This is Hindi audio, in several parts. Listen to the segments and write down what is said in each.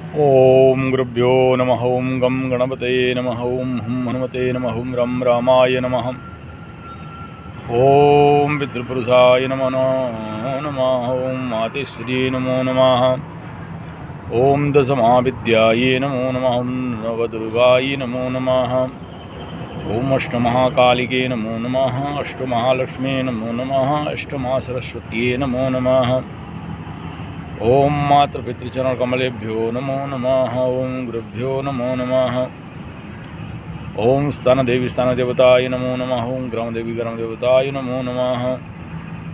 ओम गुरुभ्यो नमः। ओम गं गणपते नमः। ओम हं हनुमते नमः। ओम रं रामाय नमः। ओम पितृपुरुषाय नमो नमः। ओम मातेश्वर्यै नमो नमः। ओम दशमहाविद्यायै नमो नमः। ओम नवदुर्गायै नमो नमः। ओम अष्टमहाकालिके नमो नमः। अष्टमहालक्ष्मी नमो नमः। अष्टमहासरस्वत्यै नमो नमः। ओम मातृपितृचरणकमलेभ्यो नमो नमः। ओम गुरुभ्यो नमो नमः। ओम स्थानदेवी स्थानदेवताय नमो नमः। ओम ग्रामदेवी ग्रामदेवताय नमो नमः।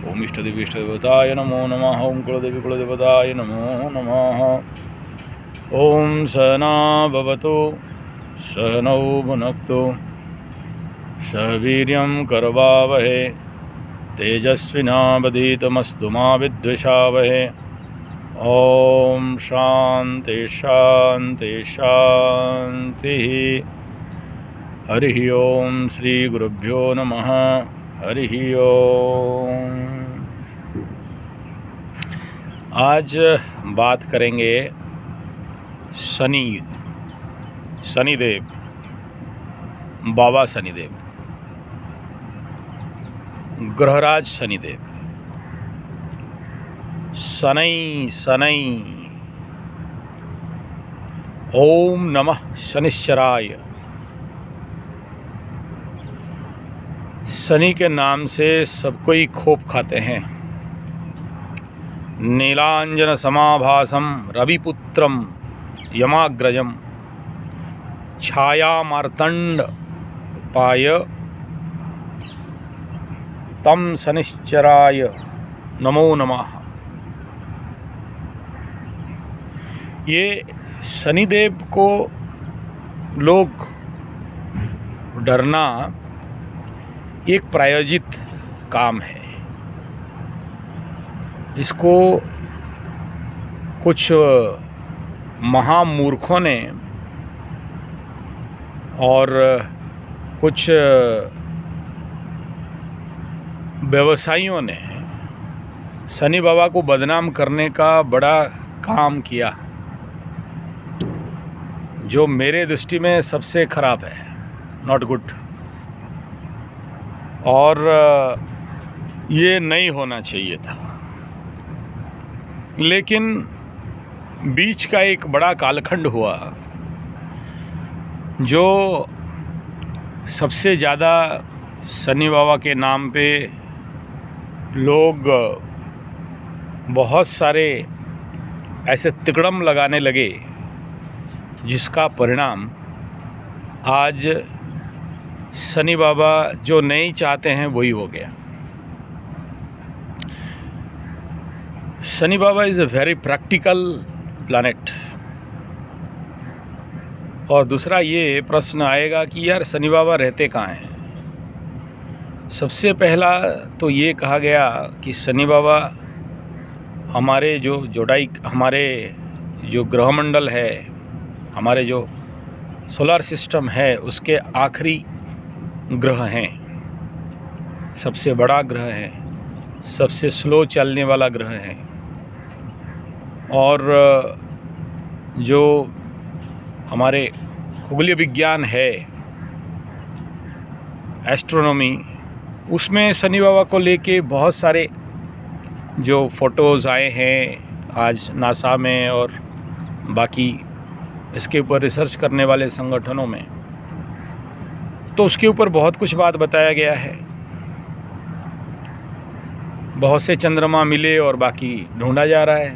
ओम इष्टदेवी इष्टदेवताय नमो नमः। ओम कुलदेवी कुलदेवताय नमो नमः। ओम सहना भवतु सहनौ भुनक्तु सह वीर्यं करवावहे तेजस्विनावधीतमस्तु मा विद्विषावहे। ओम शांति शांति शांति। हरि ओम श्री गुरुभ्यो नमः। हरि ओम। आज बात करेंगे शनिदेव, बाबा शनिदेव, ग्रहराज शनिदेव। शनै ओम नमः शनिश्चराय। शनि के नाम से सब कोई खोप खाते हैं। नीलांजन समाभासम रविपुत्रम यमाग्रजम छाया मार्तंड पाय तम शनिश्चराय नमो नमः। ये शनिदेव को लोग डरना एक प्रायोजित काम है। इसको कुछ महामूर्खों ने और कुछ व्यवसायियों ने शनि बाबा को बदनाम करने का बड़ा काम किया, जो मेरे दृष्टि में सबसे खराब है, नॉट गुड। और ये नहीं होना चाहिए था। लेकिन बीच का एक बड़ा कालखंड हुआ जो सबसे ज़्यादा शनि बाबा के नाम पे लोग बहुत सारे ऐसे तिकड़म लगाने लगे, जिसका परिणाम आज शनि बाबा जो नहीं चाहते हैं वही हो गया। Shani Baba is a very practical planet. और दूसरा ये प्रश्न आएगा कि यार शनि बाबा रहते कहाँ हैं। सबसे पहला तो ये कहा गया कि शनि बाबा हमारे हमारे जो ग्रहमंडल है, हमारे जो सोलर सिस्टम है, उसके आखिरी ग्रह हैं, सबसे बड़ा ग्रह है, सबसे स्लो चलने वाला ग्रह है। और जो हमारे खगोलीय विज्ञान है, एस्ट्रोनॉमी, उसमें शनि बाबा को लेके बहुत सारे जो फ़ोटोज़ आए हैं आज नासा में और बाकी इसके ऊपर रिसर्च करने वाले संगठनों में, तो उसके ऊपर बहुत कुछ बात बताया गया है। बहुत से चंद्रमा मिले और बाकी ढूंढा जा रहा है।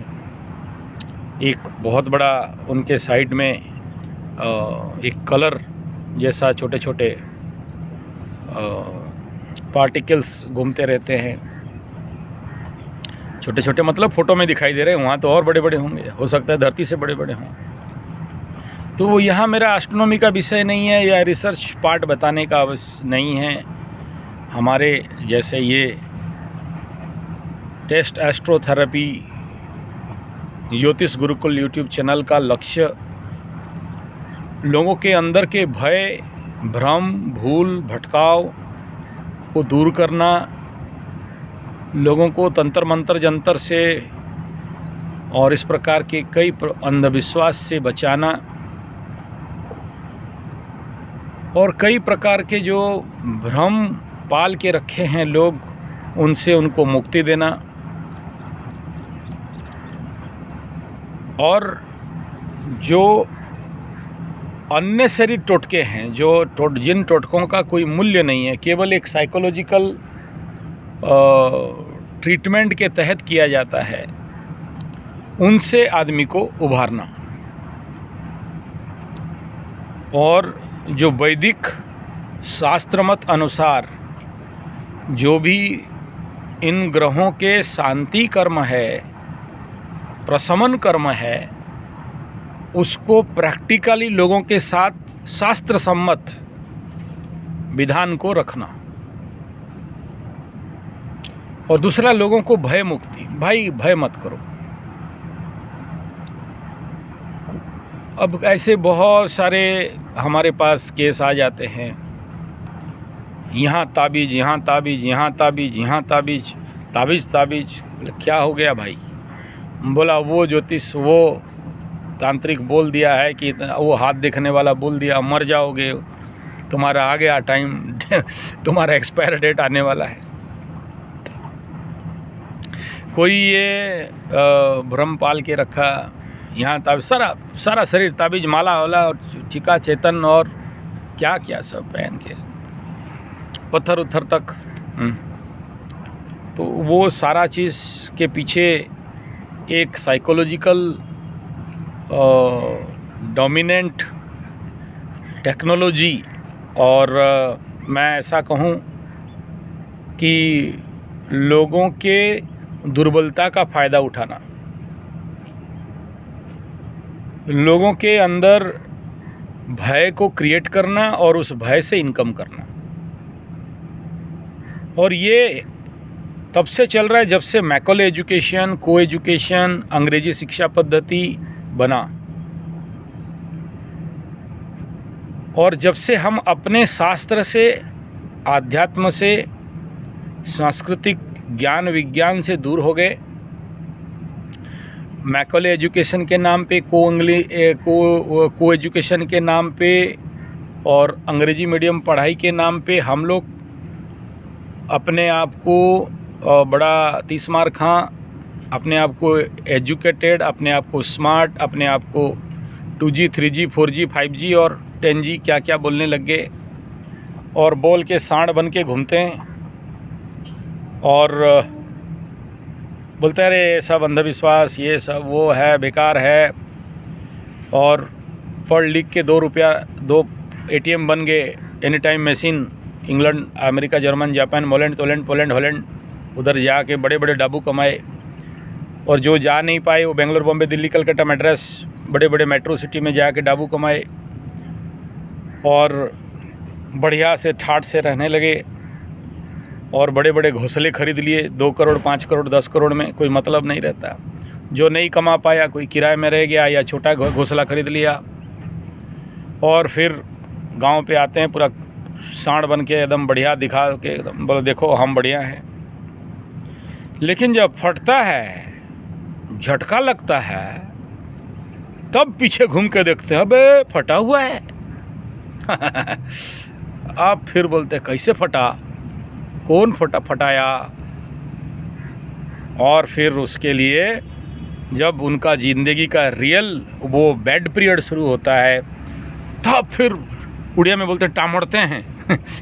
एक बहुत बड़ा उनके साइड में एक कलर जैसा छोटे छोटे पार्टिकल्स घूमते रहते हैं। छोटे छोटे मतलब फ़ोटो में दिखाई दे रहे हैं, वहाँ तो और बड़े बड़े होंगे, हो सकता है धरती से बड़े बड़े हों। तो यहाँ मेरा एस्ट्रोनॉमी का विषय नहीं है या रिसर्च पार्ट बताने का अवश्य नहीं है। हमारे जैसे ये टेस्ट एस्ट्रोथेरेपी ज्योतिष गुरुकुल यूट्यूब चैनल का लक्ष्य लोगों के अंदर के भय, भ्रम, भूल, भटकाव को दूर करना, लोगों को तंत्र मंत्र जंतर से और इस प्रकार के कई अंधविश्वास से बचाना और कई प्रकार के जो भ्रम पाल के रखे हैं लोग, उनसे उनको मुक्ति देना। और जो अननेसेसरी टोटके हैं, जिन टोटकों का कोई मूल्य नहीं है, केवल एक साइकोलॉजिकल ट्रीटमेंट के तहत किया जाता है, उनसे आदमी को उभारना। और जो वैदिक शास्त्र मत अनुसार जो भी इन ग्रहों के शांति कर्म है, प्रशमन कर्म है, उसको प्रैक्टिकली लोगों के साथ शास्त्र सम्मत विधान को रखना। और दूसरा, लोगों को भय मुक्ति। भाई भय मत करो। अब ऐसे बहुत सारे हमारे पास केस आ जाते हैं, यहाँ ताबीज, यहाँ ताबीज, यहाँ ताबीज, यहाँ ताबीज, ताबीज ताबीज। क्या हो गया भाई? बोला वो ज्योतिष, वो तांत्रिक बोल दिया है कि वो हाथ देखने वाला बोल दिया मर जाओगे, तुम्हारा आ गया टाइम, तुम्हारा एक्सपायर डेट आने वाला है। कोई ये भ्रम पाल के रखा, यहाँ ताबीज, सारा शरीर ताबीज, माला वाला और चिका चेतन और क्या क्या सब पहन के, पत्थर उत्थर तक। तो वो सारा चीज़ के पीछे एक साइकोलॉजिकल डोमिनेंट टेक्नोलॉजी, और मैं ऐसा कहूँ कि लोगों के दुर्बलता का फ़ायदा उठाना, लोगों के अंदर भय को क्रिएट करना और उस भय से इनकम करना। और ये तब से चल रहा है जब से मैकॉले एजुकेशन, को एजुकेशन, अंग्रेजी शिक्षा पद्धति बना, और जब से हम अपने शास्त्र से, आध्यात्म से, सांस्कृतिक ज्ञान विज्ञान से दूर हो गए। मैकॉले एजुकेशन के नाम पे, को एजुकेशन के नाम पे और अंग्रेजी मीडियम पढ़ाई के नाम पे हम लोग अपने आप को बड़ा 30 मार खां, अपने आप को एजुकेटेड, अपने आप को स्मार्ट, अपने आप को 2G, 3G, 4G, 5G और 10G क्या क्या बोलने लग गए, और बोल के सांड बन के घूमते हैं और बोलते हैं अरे सब अंधविश्वास, ये सब वो है, बेकार है। और पढ़ लिख के 2 रुपया 2 ATM बन गए, any time machine. England, America, German, Japan, मोलैंड, तोलैंड, पोलैंड, हॉलैंड, उधर जाके बड़े बड़े डाबू कमाए। और जो जा नहीं पाए वो बेंगलोर, बॉम्बे, दिल्ली, कलकत्ता, मद्रास, बड़े बड़े मेट्रो सिटी में जाके डाबू कमाए और बढ़िया से ठाठ से रहने लगे और बड़े बड़े घोंसले खरीद लिए 2 करोड़, 5 करोड़, 10 करोड़ में कोई मतलब नहीं रहता। जो नहीं कमा पाया, कोई किराए में रह गया या छोटा घोंसला खरीद लिया, और फिर गांव पे आते हैं पूरा सांड बन के एकदम बढ़िया दिखा के, एकदम बोलो देखो हम बढ़िया हैं। लेकिन जब फटता है, झटका लगता है, तब पीछे घूम के देखते हैं अबे फटा हुआ है। आप फिर बोलते कैसे फटा, कौन फटाया। और फिर उसके लिए जब उनका ज़िंदगी का रियल वो बैड पीरियड शुरू होता है, तब फिर उड़िया में बोलते टामड़ते हैं,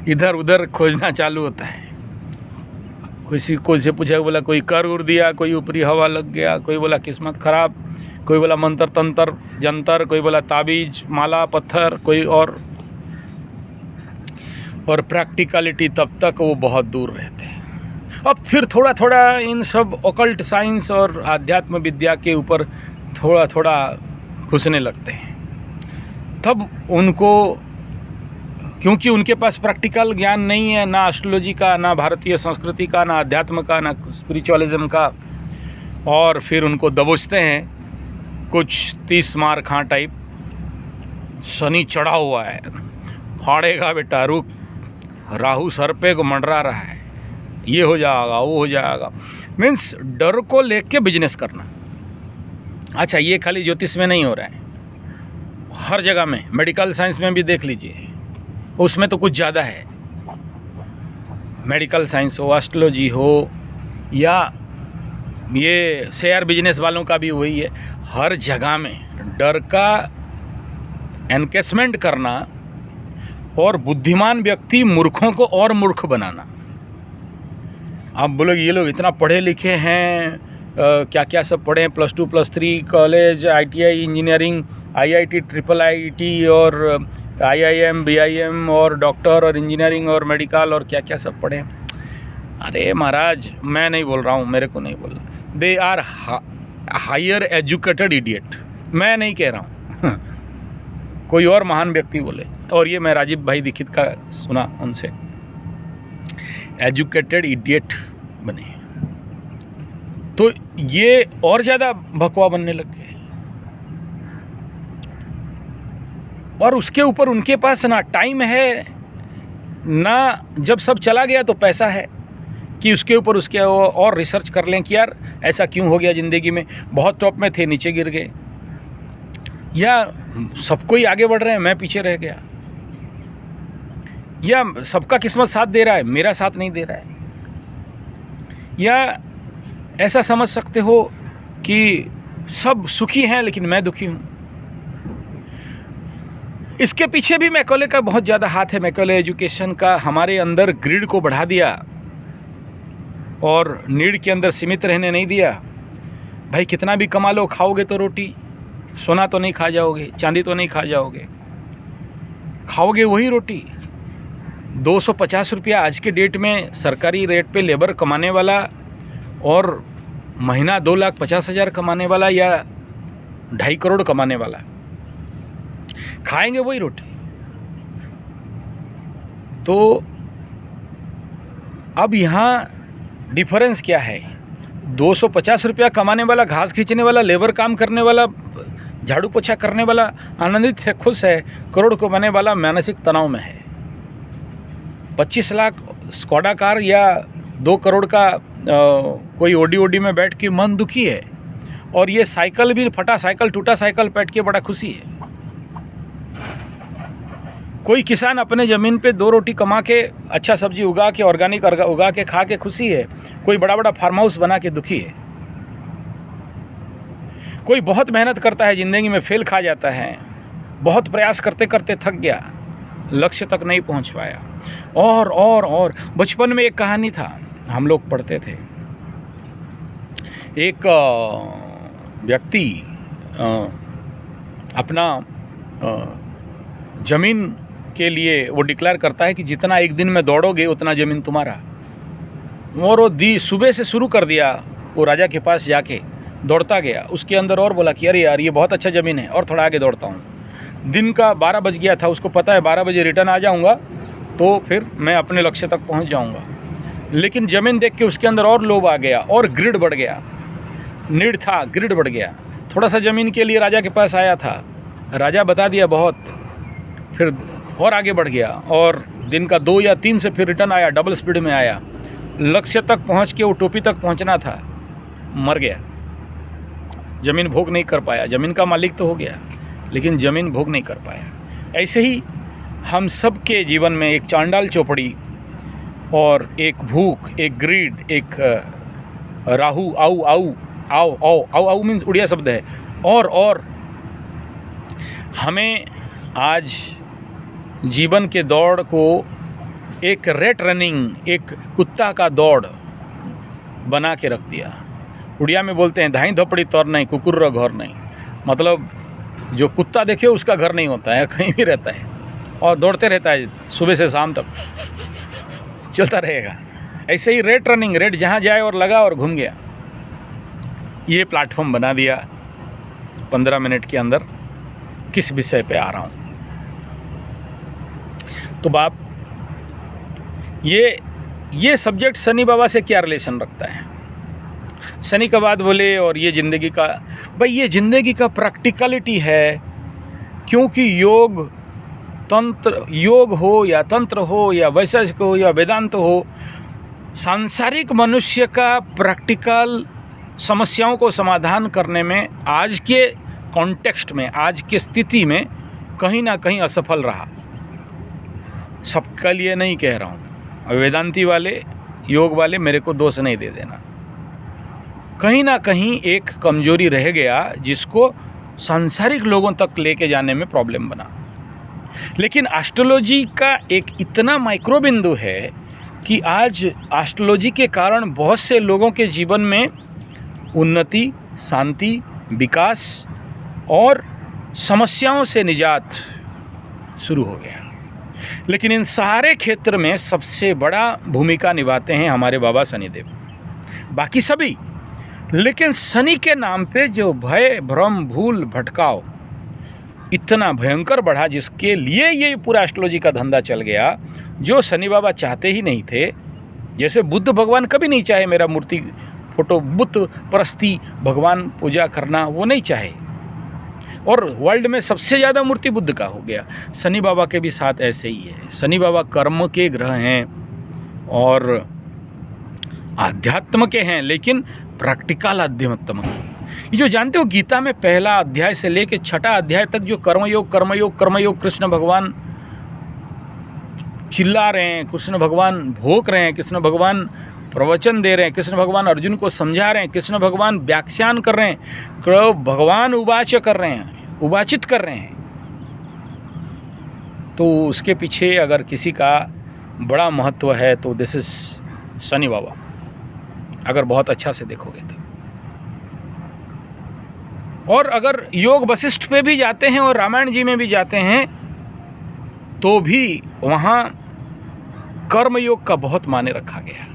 इधर उधर खोजना चालू होता है। किसी को से पूछा, बोला कोई कर उड़ दिया, कोई ऊपरी हवा लग गया, कोई बोला किस्मत ख़राब, कोई बोला मंत्र तंत्र जंतर, कोई बोला ताबीज, माला, पत्थर, कोई और प्रैक्टिकलिटी तब तक वो बहुत दूर रहते हैं। अब फिर थोड़ा थोड़ा इन सब ऑकल्ट साइंस और आध्यात्म विद्या के ऊपर थोड़ा थोड़ा घुसने लगते हैं। तब उनको, क्योंकि उनके पास प्रैक्टिकल ज्ञान नहीं है, ना एस्ट्रोलॉजी का, ना भारतीय संस्कृति का, ना अध्यात्म का, ना स्पिरिचुअलिज्म का, और फिर उनको दबोचते हैं कुछ 30 मार खां टाइप। शनि चढ़ा हुआ है, फाड़ेगा बेटा, रुक, राहु सर पे को मंडरा रहा है, ये हो जाएगा, वो हो जाएगा। मीन्स डर को लेके बिजनेस करना। अच्छा, ये खाली ज्योतिष में नहीं हो रहा है, हर जगह में, मेडिकल साइंस में भी देख लीजिए, उसमें तो कुछ ज़्यादा है। मेडिकल साइंस हो, एस्ट्रोलॉजी हो, या ये शेयर बिजनेस वालों का भी वही है। हर जगह में डर का एनकेसमेंट करना और बुद्धिमान व्यक्ति मूर्खों को और मूर्ख बनाना। आप बोलोगे ये लोग इतना पढ़े लिखे हैं, क्या क्या सब पढ़े हैं, +2 +3 college, ITI engineering, IIT IIIT और IIM BIM और डॉक्टर और इंजीनियरिंग और मेडिकल और क्या क्या सब पढ़े हैं। अरे महाराज, मैं नहीं बोल रहा हूँ, मेरे को नहीं बोलना, they are higher educated idiot, मैं नहीं कह रहा हूँ कोई और महान व्यक्ति बोले। और ये मैं राजीव भाई दीक्षित का सुना उनसे, एजुकेटेड इडियट बने, तो ये और ज़्यादा भकवा बनने लग गए। और उसके ऊपर उनके पास ना टाइम है, ना जब सब चला गया तो पैसा है कि उसके ऊपर उसके और रिसर्च कर लें कि यार ऐसा क्यों हो गया ज़िंदगी में, बहुत टॉप में थे नीचे गिर गए, या सबको ही आगे बढ़ रहे हैं मैं पीछे रह गया, या सबका किस्मत साथ दे रहा है मेरा साथ नहीं दे रहा है, या ऐसा समझ सकते हो कि सब सुखी हैं लेकिन मैं दुखी हूँ। इसके पीछे भी मैकॉले का बहुत ज़्यादा हाथ है। मैकॉले एजुकेशन का हमारे अंदर ग्रिड को बढ़ा दिया और नीड के अंदर सीमित रहने नहीं दिया। भाई कितना भी कमा लो, खाओगे तो रोटी, सोना तो नहीं खा जाओगे, चांदी तो नहीं खा जाओगे, खाओगे वही रोटी। 250 रुपया आज के डेट में सरकारी रेट पे लेबर कमाने वाला और महीना 2,50,000 कमाने वाला या 2.5 करोड़ कमाने वाला खाएंगे वही रोटी। तो अब यहाँ डिफरेंस क्या है? 250 रुपया कमाने वाला, घास खींचने वाला, लेबर काम करने वाला, झाड़ू पोछा करने वाला आनंदित है, खुश है। करोड़ कमाने वाला मानसिक तनाव में है। 25 लाख स्कॉडा कार या 2 करोड़ का कोई ओडी में बैठ के मन दुखी है, और ये साइकिल भी फटा साइकिल, टूटा साइकिल बैठ के बड़ा खुशी है। कोई किसान अपने ज़मीन पे 2 रोटी कमा के, अच्छा सब्जी उगा के, ऑर्गेनिक उगा के खा के खुशी है। कोई बड़ा बड़ा फार्म हाउस बना के दुखी है। कोई बहुत मेहनत करता है, ज़िंदगी में फेल खा जाता है, बहुत प्रयास करते करते थक गया, लक्ष्य तक नहीं पहुंच पाया। और बचपन में एक कहानी था, हम लोग पढ़ते थे। एक व्यक्ति अपना ज़मीन के लिए वो डिक्लेयर करता है कि जितना एक दिन में दौड़ोगे उतना ज़मीन तुम्हारा। और वो सुबह से शुरू कर दिया, वो राजा के पास जाके दौड़ता गया। उसके अंदर और बोला कि अरे यार ये बहुत अच्छा ज़मीन है, और थोड़ा आगे दौड़ता हूँ। दिन का 12 बज गया था, उसको पता है 12 बजे रिटर्न आ जाऊँगा तो फिर मैं अपने लक्ष्य तक पहुँच जाऊँगा। लेकिन ज़मीन देख के उसके अंदर और लोभ आ गया और ग्रिड बढ़ गया। नीड था, ग्रिड बढ़ गया। थोड़ा सा ज़मीन के लिए राजा के पास आया था, राजा बता दिया बहुत, फिर और आगे बढ़ गया, और दिन का 2 या 3 से फिर रिटर्न आया, डबल स्पीड में आया। लक्ष्य तक पहुंच के वो टोपी तक पहुंचना था, मर गया। ज़मीन भोग नहीं कर पाया। ज़मीन का मालिक तो हो गया लेकिन ज़मीन भोग नहीं कर पाया। ऐसे ही हम सब के जीवन में एक चांडाल चौपड़ी और एक भूख, एक ग्रीड, एक राहु आऊ आऊ आओ आओ आऊ आऊ मीन्स उड़िया शब्द है। और हमें आज जीवन के दौड़ को एक रेट रनिंग, एक कुत्ता का दौड़ बना के रख दिया। उड़िया में बोलते हैं धाई धपड़ी तौर नहीं, कुकुर र घर नहीं। मतलब जो कुत्ता देखे उसका घर नहीं होता है, कहीं भी रहता है और दौड़ते रहता है, सुबह से शाम तक चलता रहेगा। ऐसे ही रेट रनिंग, रेट जहाँ जाए और लगा और घूम गया। ये प्लेटफॉर्म बना दिया 15 मिनट के अंदर। किस विषय पे आ रहा हूँ? तो बाप, ये सब्जेक्ट शनि बाबा से क्या रिलेशन रखता है? शनि का बात बोले और ये ज़िंदगी का, भाई ये ज़िंदगी का प्रैक्टिकलिटी है। क्योंकि योग हो या तंत्र हो या वैशेषिक हो या वेदांत हो, सांसारिक मनुष्य का प्रैक्टिकल समस्याओं को समाधान करने में आज के कॉन्टेक्स्ट में, आज की स्थिति में कहीं ना कहीं असफल रहा। सबके लिए नहीं कह रहा हूँ, वेदांती वाले, योग वाले मेरे को दोष नहीं दे देना। कहीं ना कहीं एक कमजोरी रह गया जिसको सांसारिक लोगों तक लेके जाने में प्रॉब्लम बना। लेकिन एस्ट्रोलॉजी का एक इतना माइक्रो बिंदु है कि आज एस्ट्रोलॉजी के कारण बहुत से लोगों के जीवन में उन्नति, शांति, विकास और समस्याओं से निजात शुरू हो गया। लेकिन इन सारे क्षेत्र में सबसे बड़ा भूमिका निभाते हैं हमारे बाबा शनिदेव, बाकी सभी। लेकिन शनि के नाम पे जो भय, भ्रम, भूल, भटकाव इतना भयंकर बढ़ा, जिसके लिए ये पूरा एस्ट्रोलॉजी का धंधा चल गया, जो शनि बाबा चाहते ही नहीं थे। जैसे बुद्ध भगवान कभी नहीं चाहे मेरा मूर्ति, फोटो, बुद्ध परस्ती, भगवान पूजा करना, वो नहीं चाहे। और वर्ल्ड में सबसे ज़्यादा मूर्ति बुद्ध का हो गया। शनि बाबा के भी साथ ऐसे ही है। शनि बाबा कर्म के ग्रह हैं और आध्यात्म के हैं, लेकिन प्रैक्टिकल आध्यात्म। ये जो जानते हो, गीता में पहला अध्याय से लेकर 6ठा अध्याय तक जो कर्मयोग कर्मयोग कर्मयोग कृष्ण भगवान चिल्ला रहे हैं, कृष्ण भगवान भोग रहे हैं, कृष्ण भगवान प्रवचन दे रहे हैं, कृष्ण भगवान अर्जुन को समझा रहे हैं, कृष्ण भगवान व्याख्यान कर रहे हैं, भगवान उवाच कर रहे हैं, उवाचित कर रहे हैं। तो उसके पीछे अगर किसी का बड़ा महत्व है तो दिस इज शनि बाबा, अगर बहुत अच्छा से देखोगे तो। और अगर योग वशिष्ठ पे भी जाते हैं और रामायण जी में भी जाते हैं तो भी वहाँ कर्मयोग का बहुत माने रखा गया।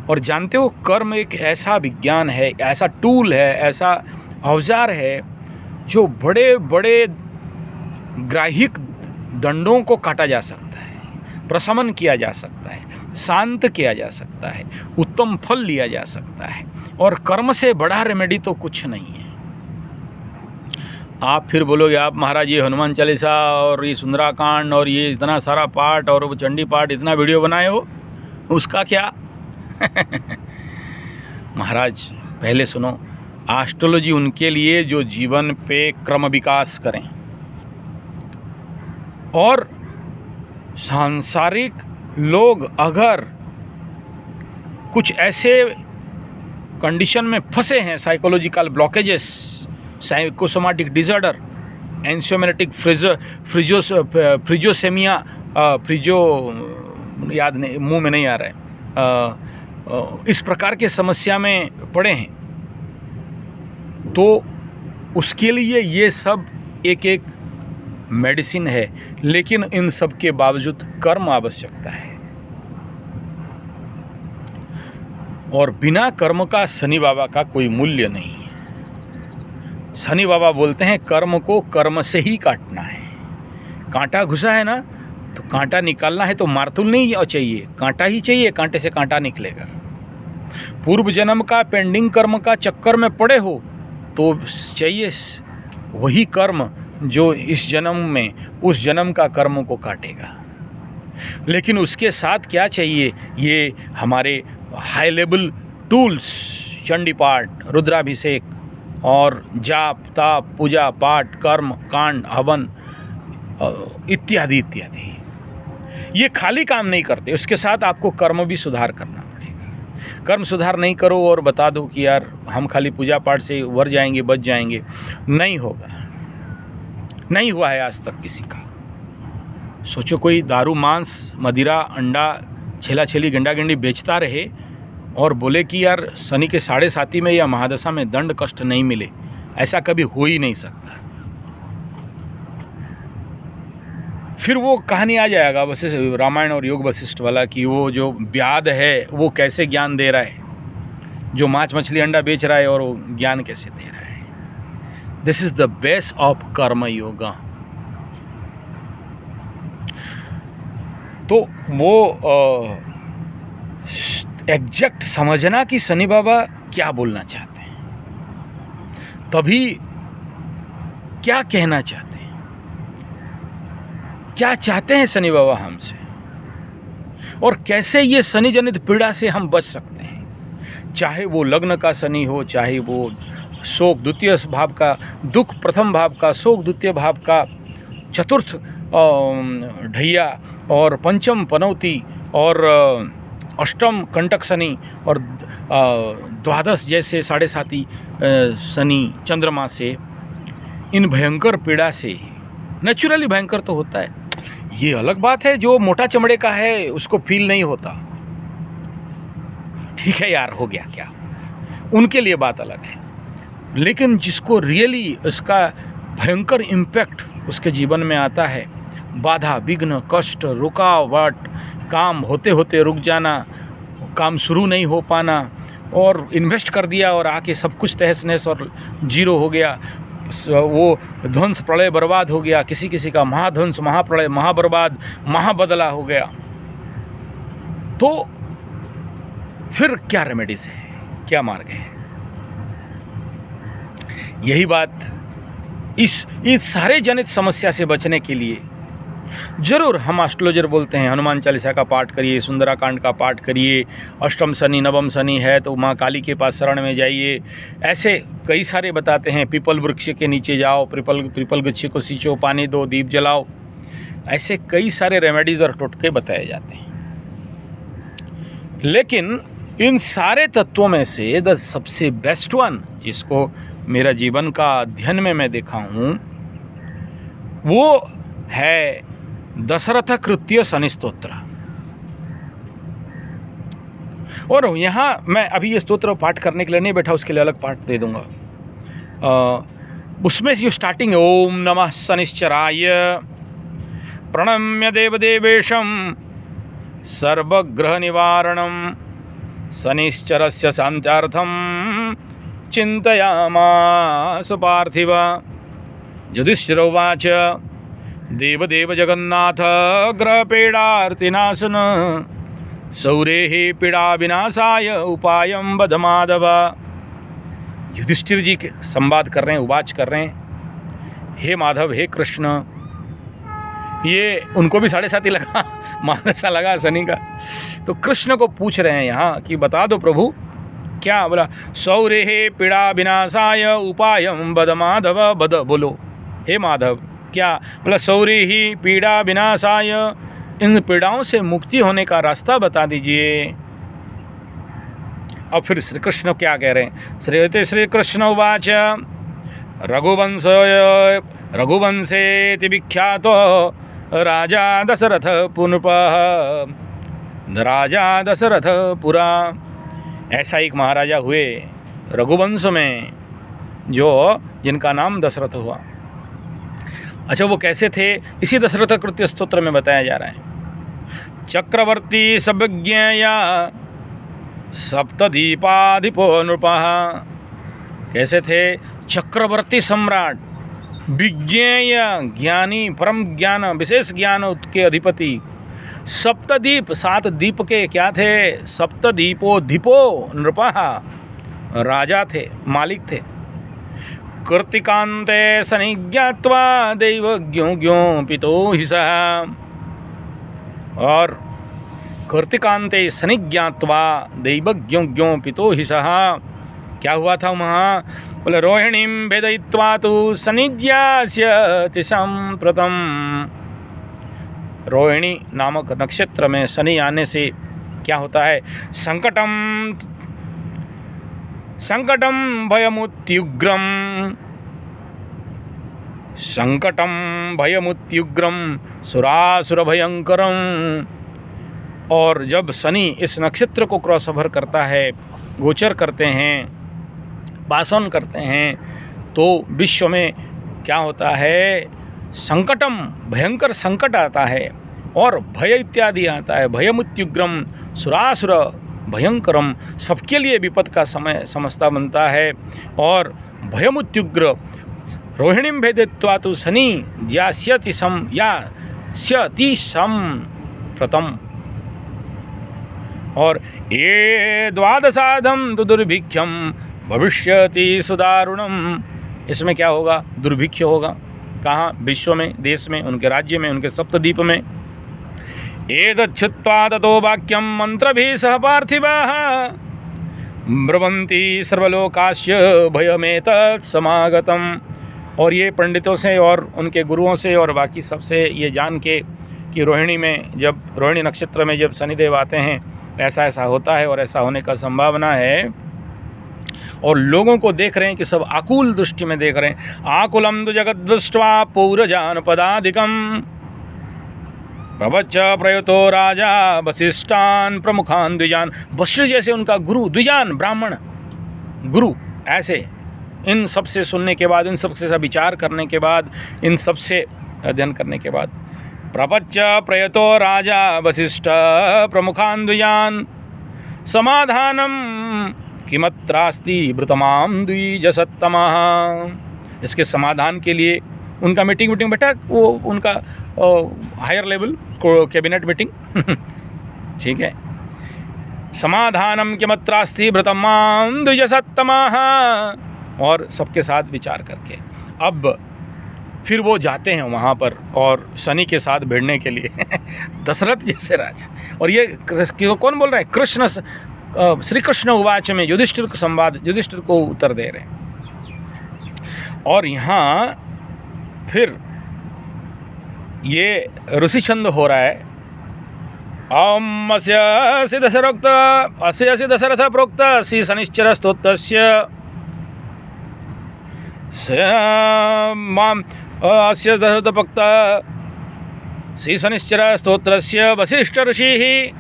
और जानते हो, कर्म एक ऐसा विज्ञान है, ऐसा टूल है, ऐसा औजार है जो बड़े बड़े ग्राहिक दंडों को काटा जा सकता है, प्रशमन किया जा सकता है, शांत किया जा सकता है, उत्तम फल लिया जा सकता है। और कर्म से बड़ा रेमेडी तो कुछ नहीं है। आप फिर बोलोगे, आप महाराज ये हनुमान चालीसा और ये सुंदराकांड और ये इतना सारा पाठ और वो चंडी पाठ इतना वीडियो बनाए हो, उसका क्या? महाराज पहले सुनो, एस्ट्रोलॉजी उनके लिए जो जीवन पे क्रम विकास करें और सांसारिक लोग अगर कुछ ऐसे कंडीशन में फंसे हैं, साइकोलॉजिकल ब्लॉकेजेस, साइकोसोमेटिक डिसऑर्डर, एंसियोमेटिक फ्रिजोसेमिया, फ्रिजो याद नहीं, मुंह में नहीं आ रहा है, इस प्रकार के समस्या में पड़े हैं, तो उसके लिए ये सब एक एक मेडिसिन है। लेकिन इन सब के बावजूद कर्म आवश्यकता है, और बिना कर्म का शनि बाबा का कोई मूल्य नहीं है। शनि बाबा बोलते हैं कर्म को कर्म से ही काटना है। कांटा घुसा है ना, तो कांटा निकालना है तो मार्तुल नहीं चाहिए, कांटा ही चाहिए, कांटे से कांटा निकलेगा। पूर्व जन्म का पेंडिंग कर्म का चक्कर में पड़े हो तो चाहिए वही कर्म जो इस जन्म में उस जन्म का कर्म को काटेगा। लेकिन उसके साथ क्या चाहिए? ये हमारे हाई लेवल टूल्स, चंडी पाठ, रुद्राभिषेक और जाप ताप पूजा पाठ कर्म कांड हवन इत्यादि इत्यादि। ये खाली काम नहीं करते, उसके साथ आपको कर्म भी सुधार करना पड़ेगा। कर्म सुधार नहीं करो और बता दो कि यार हम खाली पूजा पाठ से वर जाएंगे, बच जाएंगे, नहीं होगा। नहीं हुआ है आज तक किसी का। सोचो कोई दारू मांस मदिरा अंडा छेला छेली गंडा गंडी बेचता रहे और बोले कि यार शनि के 7.5 में या महादशा में दंड कष्ट नहीं मिले, ऐसा कभी हो ही नहीं सकता। फिर वो कहानी आ जाएगा वशिष्ठ, रामायण और योग वशिष्ठ वाला, कि वो जो व्याध है वो कैसे ज्ञान दे रहा है, जो मांस मछली अंडा बेच रहा है और वो ज्ञान कैसे दे रहा है। This is the base of कर्म योगा। तो वो एग्जैक्ट समझना कि शनि बाबा क्या बोलना चाहते हैं, तभी क्या कहना चाहते हैं, क्या चाहते हैं शनि बाबा हमसे, और कैसे ये शनि जनित पीड़ा से हम बच सकते हैं, चाहे वो लग्न का शनि हो, चाहे वो शोक द्वितीय भाव का, दुख प्रथम भाव का, शोक द्वितीय भाव का, चतुर्थ ढैया और पंचम पनौती और अष्टम कंटक शनि और द्वादश जैसे साढ़े साती शनि चंद्रमा से, इन भयंकर पीड़ा से, नेचुरली भयंकर तो होता है, ये अलग बात है जो मोटा चमड़े का है उसको फील नहीं होता, ठीक है यार, हो गया क्या, उनके लिए बात अलग है। लेकिन जिसको रियली इसका भयंकर इम्पैक्ट उसके जीवन में आता है, बाधा विघ्न कष्ट रुकावट, काम होते होते रुक जाना, काम शुरू नहीं हो पाना, और इन्वेस्ट कर दिया और आके सब कुछ तहस नहस और जीरो हो गया, वो ध्वंस प्रलय बर्बाद हो गया, किसी किसी का महाध्वंस महाप्रलय महाबर्बाद महाबदला हो गया, तो फिर क्या रेमेडीज है, क्या मार्ग है? यही बात इस सारे जनित समस्या से बचने के लिए जरूर हम एस्ट्रोलॉजर बोलते हैं हनुमान चालीसा का पाठ करिए, सुंदराकांड का पाठ करिए, अष्टम शनि नवम शनि है तो माँ काली के पास शरण में जाइए, ऐसे कई सारे बताते हैं, पीपल वृक्ष के नीचे जाओ, पीपल वृक्ष को सींचो, पानी दो, दीप जलाओ, ऐसे कई सारे रेमेडीज और टोटके बताए जाते हैं। लेकिन इन सारे तत्वों में से द सबसे बेस्ट वन, जिसको मेरा जीवन का अध्ययन में मैं देखा हूँ, वो है दशरथ कृत्य शनि स्तोत्र। और यहाँ मैं अभी ये स्तोत्र पाठ करने के लिए नहीं बैठा, उसके लिए अलग पाठ दे दूंगा। उसमें जो स्टार्टिंग है, ओम नमः शनिश्चराय प्रणम्य देवदेवेशम सर्वग्रह निवारणम शनिश्चरस्य शांत्यार्थम चिंतयामास पार्थिव। युधिष्ठिर उवाच देवदेव जगन्नाथ ग्रहपीडार्तिनाशन सौरेः पीड़ा विनाशाय उपायं वद माधव। युधिष्ठिर जी के संवाद कर रहे हैं, उवाच कर रहे हैं, हे माधव हे कृष्ण। ये उनको भी 7.5 लगा, मानसा लगा शनि का, तो कृष्ण को पूछ रहे हैं यहाँ कि बता दो प्रभु क्या? बोला सौरेः पीड़ा विनाशाय उपायं वद माधव। बद बोलो हे माधव क्या? बोला सौरेः पीड़ा विनाशाय, इन पीड़ाओं से मुक्ति होने का रास्ता बता दीजिए। अब फिर श्री कृष्ण क्या कह रहे हैं? श्री कृष्ण उवाच रघुवंशेति विख्यातो राजा दशरथ पुनपः राजा दशरथ पुरा। ऐसा एक महाराजा हुए रघुवंश में जिनका नाम दशरथ हुआ। अच्छा, वो कैसे थे? इसी दशरथ कृत्य स्तोत्र में बताया जा रहा है। चक्रवर्ती सब्ज्ञेया सप्तदीपाधिपो नृपः। कैसे थे? चक्रवर्ती सम्राट, विज्ञेय ज्ञानी, परम ज्ञान विशेष ज्ञान के अधिपति, सप्तदीप 7 दीप के क्या थे? सप्तदीपो दीपो नृपः, राजा थे, मालिक थे। कृतिकान्ते शनि ज्ञात्वा दैवज्ञो पितो हि सः। और कृतिकान्ते शनि ज्ञात्वा दैवज्ञो पितो हि सः। क्या हुआ था वहाँ? बोले रोहिणीं भेदयित्वा तु शनिज्यास्यति सम्प्रतम्। रोहिणी नामक नक्षत्र में शनि आने से क्या होता है? संकटम भयमुत्युग्रम सुरासुर भयंकरम। और जब शनि इस नक्षत्र को क्रॉस ओवर करता है, गोचर करते हैं, पासन करते हैं, तो विश्व में क्या होता है? संकटम, भयंकर संकट आता है, और भय इत्यादि आता है। भयमुत्युग्रम सुरासुर भयंकरम, सबके लिए विपद का समय समझता बनता है। और भयमुत्युग्र रोहिणीं भेदित्वा तु शनि ज्यास्यति प्रतम। और ये द्वादशाधम तु दुर्भिक्षम भविष्यति सुदारुणम। इसमें क्या होगा? दुर्भिक्ष होगा। कहाँ? विश्व में, देश में, उनके राज्य में, उनके सप्तद्वीप में। एतच्छ्रुत्वा ततो वाक्यं मंत्रभिः सह पार्थिवः ब्रवंती सर्वलोकाश्च भयमेतत् समागतम। और ये पंडितों से और उनके गुरुओं से और बाकी सबसे ये जान के कि रोहिणी में जब रोहिणी नक्षत्र में जब शनिदेव आते हैं ऐसा ऐसा होता है और ऐसा होने का संभावना है, और लोगों को देख रहे हैं कि सब आकुल दृष्टि में देख रहे हैं। आकुलम दु जगत दृष्ट्वा पौरजानपदादिकम प्रवच्च प्रयुतो राजा वसिष्ठान प्रमुखान द्विजान। वशिष्ठ जैसे उनका गुरु, द्विजान ब्राह्मण गुरु, ऐसे इन सब से सुनने के बाद, इन सब से विचार करने के बाद, इन सब से अध्ययन करने के बाद प्रपच्च प्रयतो राजा वसिष्ठ प्रमुखान द्विजान समाधानम किमत्रास्ति भृतमाम द्विजसत्तमः। इसके समाधान के लिए उनका मीटिंग बैठा, वो उनका हायर लेवल कैबिनेट मीटिंग ठीक है। समाधानम किमत्रास्ति भृतमाम द्विजसत्तमः, और सबके साथ विचार करके अब फिर वो जाते हैं वहाँ पर और शनि के साथ भिड़ने के लिए दशरथ जैसे राजा। और ये कौन बोल रहा है? कृष्ण, श्री कृष्ण उवाच में युधिष्ठिर को संवाद, युधिष्ठिर को उत्तर दे रहे हैं। और यहाँ फिर ये ऋषि छंद हो रहा है। अस्य दशरथ प्रोक्त श्री शनिश्चर स्तोत्रस्य अस्य दशरथभक्त श्री शनिश्चर स्तोत्रस्य वसिष्ठ ऋषिः,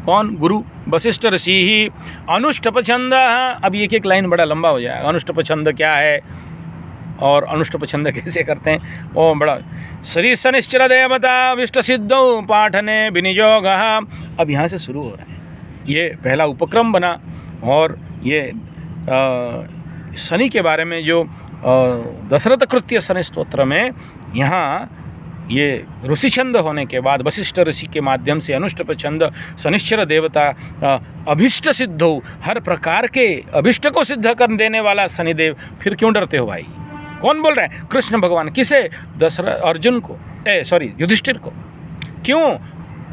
कौन? गुरु वसिष्ठ ऋषिः अनुष्टप छंद। अब एक एक लाइन बड़ा लंबा हो जाएगा। अनुष्टप छंद क्या है और अनुष्टप छंद कैसे करते हैं, वो बड़ा। श्री शनिश्चर देवता विष्ट सिद्धौ पाठने विनियोग। अब यहाँ से शुरू हो रहा है, ये पहला उपक्रम बना। और ये शनि के बारे में जो दशरथ कृत्य शनि स्तोत्र में यहाँ ये ऋषि छंद होने के बाद वशिष्ठ ऋषि के माध्यम से अनुष्टप छंद शनिश्चर देवता अभिष्ट सिद्ध हो, हर प्रकार के अभिष्ट को सिद्ध कर देने वाला शनिदेव। फिर क्यों डरते हो भाई? कौन बोल रहा है? कृष्ण भगवान। किसे? दशरथ, अर्जुन को, युधिष्ठिर को। क्यों?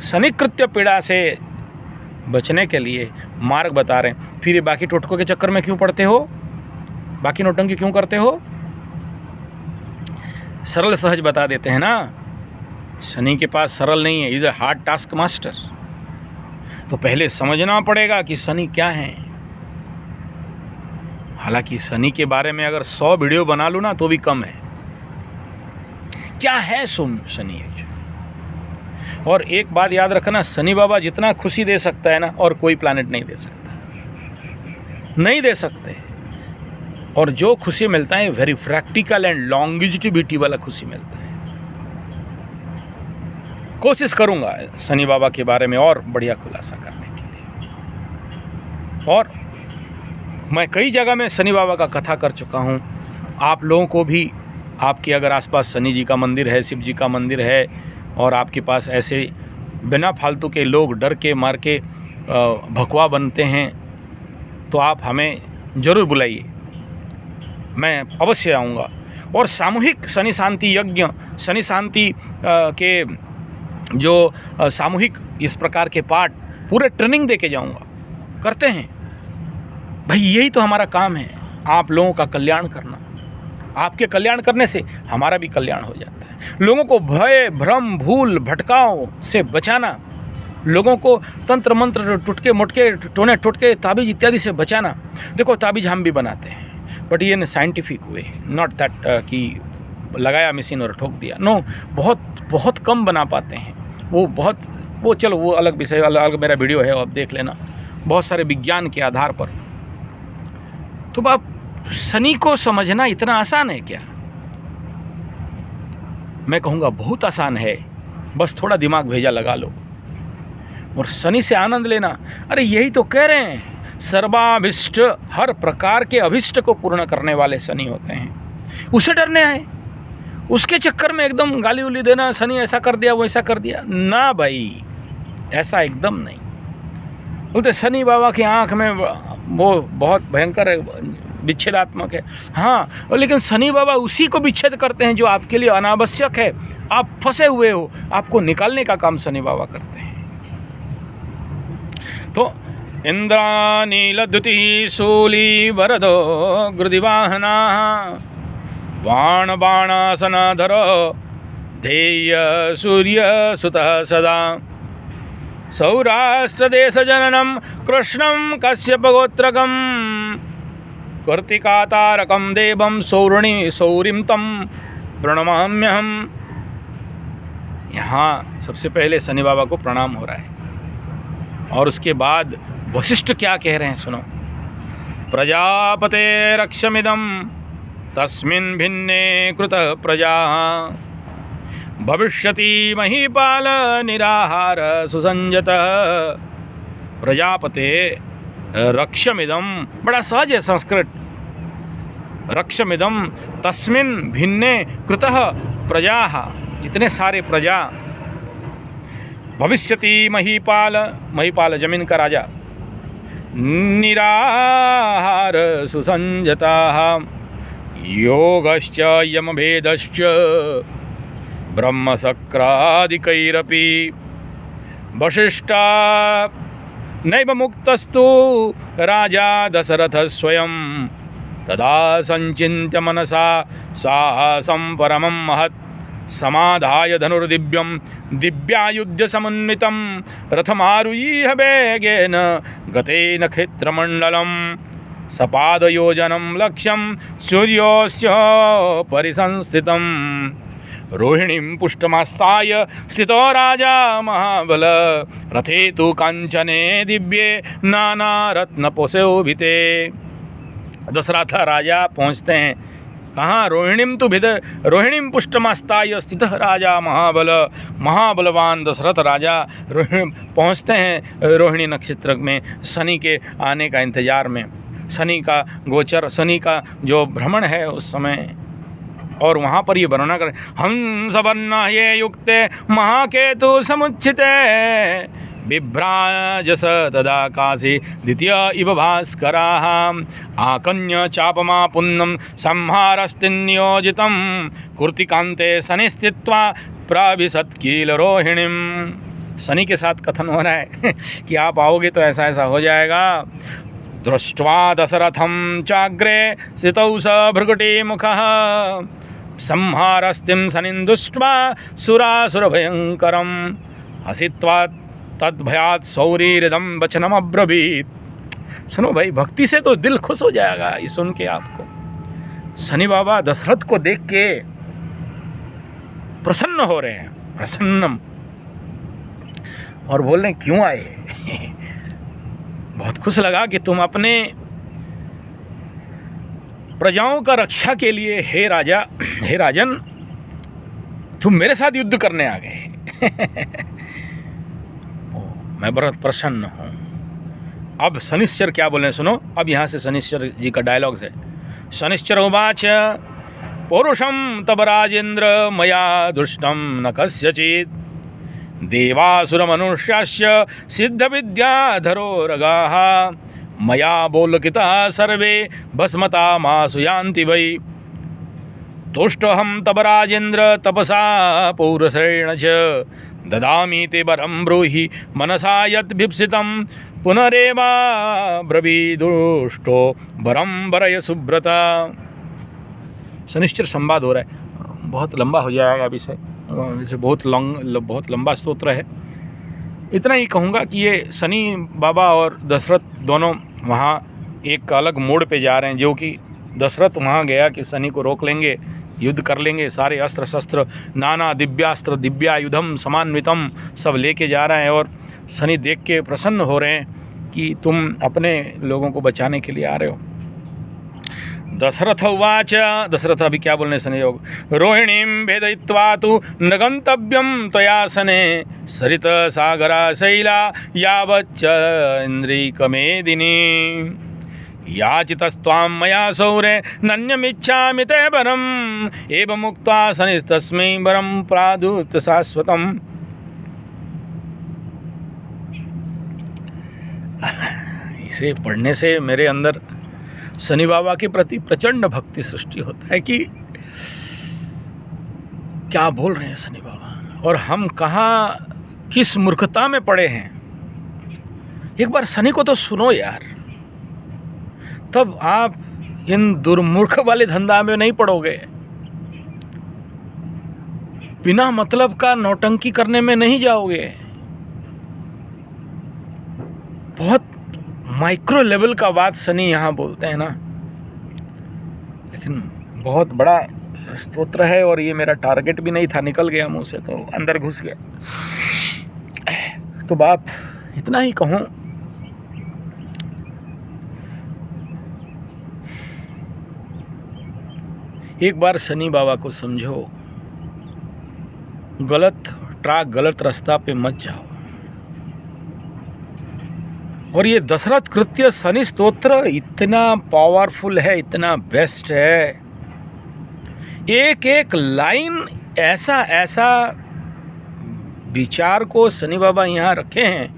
शनि कृत्य पीड़ा से बचने के लिए मार्ग बता रहे हैं। फिर ये बाकी टोटकों के चक्कर में क्यों पड़ते हो? बाकी नौटंकी क्यों करते हो? सरल सहज बता देते हैं ना। शनि के पास सरल नहीं है, is a hard task master. तो पहले समझना पड़ेगा कि शनि क्या है। हालांकि शनि के बारे में अगर 100 वीडियो बना लूँ ना तो भी कम है। क्या है शनि? और एक बात याद रखना, शनि बाबा जितना खुशी दे सकता है ना, और कोई प्लैनेट नहीं दे सकता, नहीं दे सकते। और जो खुशी मिलता है वेरी प्रैक्टिकल एंड लॉन्गिविटी वाला खुशी मिलता है। कोशिश करूंगा शनि बाबा के बारे में और बढ़िया खुलासा करने के लिए। और मैं कई जगह में शनि बाबा का कथा कर चुका हूं। आप लोगों को भी, आपके अगर आसपास शनि जी का मंदिर है, शिव जी का मंदिर है, और आपके पास ऐसे बिना फालतू के लोग डर के मार के भगवा बनते हैं, तो आप हमें ज़रूर बुलाइए, मैं अवश्य आऊँगा। और सामूहिक शनि शांति यज्ञ, शनि शांति के जो सामूहिक इस प्रकार के पाठ पूरे ट्रेनिंग दे के जाऊँगा। करते हैं भाई, यही तो हमारा काम है, आप लोगों का कल्याण करना। आपके कल्याण करने से हमारा भी कल्याण हो जाता है। लोगों को भय, भ्रम, भूल, भटकाव से बचाना, लोगों को तंत्र मंत्र, टुटके मुटके, टोने टुटके, ताबीज इत्यादि से बचाना। देखो ताबीज हम भी बनाते हैं, बट ये साइंटिफिक वे, नॉट दैट कि लगाया मशीन और ठोक दिया। नो, बहुत कम बना पाते हैं वो चलो वो अलग विषय, अलग मेरा वीडियो है, आप देख लेना, बहुत सारे विज्ञान के आधार पर। तो आप शनि को समझना इतना आसान है क्या? मैं कहूँगा बहुत आसान है, बस थोड़ा दिमाग भेजा लगा लो और शनि से आनंद लेना। अरे यही तो कह रहे हैं, सर्वाभिष्ट, हर प्रकार के अभिष्ट को पूर्ण करने वाले शनि होते हैं। उसे डरने आए, उसके चक्कर में एकदम गाली उली देना, शनि ऐसा कर दिया, वैसा कर दिया ना भाई, ऐसा एकदम नहीं। बोलते शनि बाबा की आँख में वो बहुत भयंकर विच्छेदात्मक है। हाँ, लेकिन शनि बाबा उसी को विच्छेद करते हैं जो आपके लिए अनावश्यक है, आप फंसे हुए हो, आपको निकालने का काम शनि बाबा करते हैं। तो इंद्रानीलद्युतिः शूलीवरदो गृदिवाहनाः बाणबाणासनाधरो ध्येय सूर्यसुतः सदा सौराष्ट्रदेशजननं कृष्णं कश्यपगोत्रकं कर्तिकातारकं देवं सौरिं तं प्रणमाम्यहम्। यहाँ सबसे पहले शनि बाबा को प्रणाम हो रहा है और उसके बाद वशिष्ठ क्या कह रहे हैं सुनो। प्रजापते रक्षमिदं तस्मिन् भिन्ने कृतः प्रजा भविष्यति महीपाल निराहार सुसंजतः। प्रजापते रक्षमिदं, बड़ा सहज है संस्कृत। रक्षमिदं तस्मिन् भिन्ने कृतः प्रजा, इतने सारे प्रजा। भविष्यति महीपाल, महीपाल जमीन का राजा। निराहार सुसंजताः योगश्च यमभेदश्च ब्रह्मशक्रादिकैरपि वशिष्ठा नैव मुक्तस्तु राजा दशरथः स्वयं तदा संचिन्त्य मनसा साहसं परमं महत् समाधाय धनुर्दिव्यं दिव्यायुध्य समन्वितं रथमारुह्य वेगेन गतेन क्षेत्रमण्डलं सपादयोजनं लक्ष्यं सूर्योऽस्य परिसंस्थितं। रोहिणीं पुष्टमास्ताय स्थितो राजा महाबल रथे तु कांचने दिव्ये नानारत्नपोशोभिते। दशरथ राजा पहुँचते हैं कहाँ? रोहिणीं पुष्टमास्ताय स्थितः राजा महाबल, महाबलवान दशरथ राजा पहुँचते हैं रोहिणी नक्षत्र में शनि के आने का इंतजार में। शनि का गोचर, शनि का जो भ्रमण है उस समय, और वहाँ पर ये वर्णना करें। हंस वर्ण ये युक्ते महाकेतु समुच्चिते बिभ्राजस तदाकाशे द्वितीय इव भास्कराः आकन्य चापमा पुन्नं संहारस्तिन्योजितं कुर्तिकान्ते शनिस्थित्वा प्राविशत् किल रोहिणीं। शनि के साथ कथन हो रहा है कि आप आओगे तो ऐसा ऐसा हो जाएगा। दृष्ट्वा दशरथं चाग्रे स्थितौ स भृकुटिमुखः संहारस्तिं शनिं दृष्ट्वा सुरासुरभयङ्करं हसित्वा तद्भयात् शौरीरिदं वचनम् अब्रवीत्। सुनो भाई, भक्ति से तो दिल खुश हो जाएगा ये सुन के आपको। शनि बाबा दशरथ को देख के प्रसन्न हो रहे हैं, प्रसन्नम, और बोल रहे हैं क्यों आए बहुत खुश लगा कि तुम अपने प्रजाओं का रक्षा के लिए हे राजा, हे राजन, तुम मेरे साथ युद्ध करने आ गए मैं बहुत प्रसन्न हूँ। अब शनिश्चर क्या बोले सुनो। अब यहाँ से शनिश्चर जी का डायलॉग है। शनिश्चर उवाच पौरुषम तब राजेंद्र मया दुष्टम न कस्यचित् देवासुरमनुष्याश्च सिद्धविद्याधरो रगाः मया बोलकिता सर्वे भस्मतामासु यान्ति वै तुष्टोऽहं तब राजेन्द्र तपसा पौरुषेण च ददामि ते वरं ब्रूहि मनसा यद्भीप्सितं पुनरेवा ब्रवीदुष्टो वरं वरय सुब्रता। शनिश्चर संवाद हो रहा है, बहुत लंबा हो जाएगा विषय, वैसे बहुत लंबा स्तोत्र है। इतना ही कहूँगा कि ये शनि बाबा और दशरथ दोनों वहाँ एक अलग मोड़ पे जा रहे हैं, जो कि दशरथ वहाँ गया कि शनि को रोक लेंगे, युद्ध कर लेंगे, सारे अस्त्र शस्त्र नाना दिव्यास्त्र दिव्यायुधम समान्वितम सब लेके जा रहे हैं, और शनि देख के प्रसन्न हो रहे हैं कि तुम अपने लोगों को बचाने के लिए आ रहे हो। दशरथ उवाच, दशरथ अभी क्या बोलने शनि योग, रोहिणीं भेदयित्वा तु न गन्तव्यं त्वया शने सरित सागरा शैला यावच्च इन्द्रिकमेदिनी याचितस्त्वां मया सौरे नन्यमिच्छामि ते वरम् एवमुक्त्वा शनिस्तस्मै वरं प्रादुत शाश्वतम्। इसे पढ़ने से मेरे अंदर शनि बाबा के प्रति प्रचंड भक्ति सृष्टि होता है कि क्या बोल रहे हैं शनि बाबा, और हम कहाँ किस मूर्खता में पड़े हैं। एक बार शनि को तो सुनो यार, तब आप इन दुर्मूर्ख वाले धंधा में नहीं पड़ोगे, बिना मतलब का नौटंकी करने में नहीं जाओगे। बहुत माइक्रो लेवल का बात शनि यहाँ बोलते हैं ना, लेकिन बहुत बड़ा स्तोत्र है और ये मेरा टारगेट भी नहीं था, निकल गया मुंह से तो अंदर घुस गया। तो बाप इतना ही कहूँ, एक बार शनि बाबा को समझो, गलत ट्रैक गलत रास्ता पे मत जाओ। और ये दशरथ कृत्य शनि स्तोत्र इतना पावरफुल है, इतना बेस्ट है। एक एक लाइन ऐसा ऐसा विचार को शनि बाबा यहाँ रखे हैं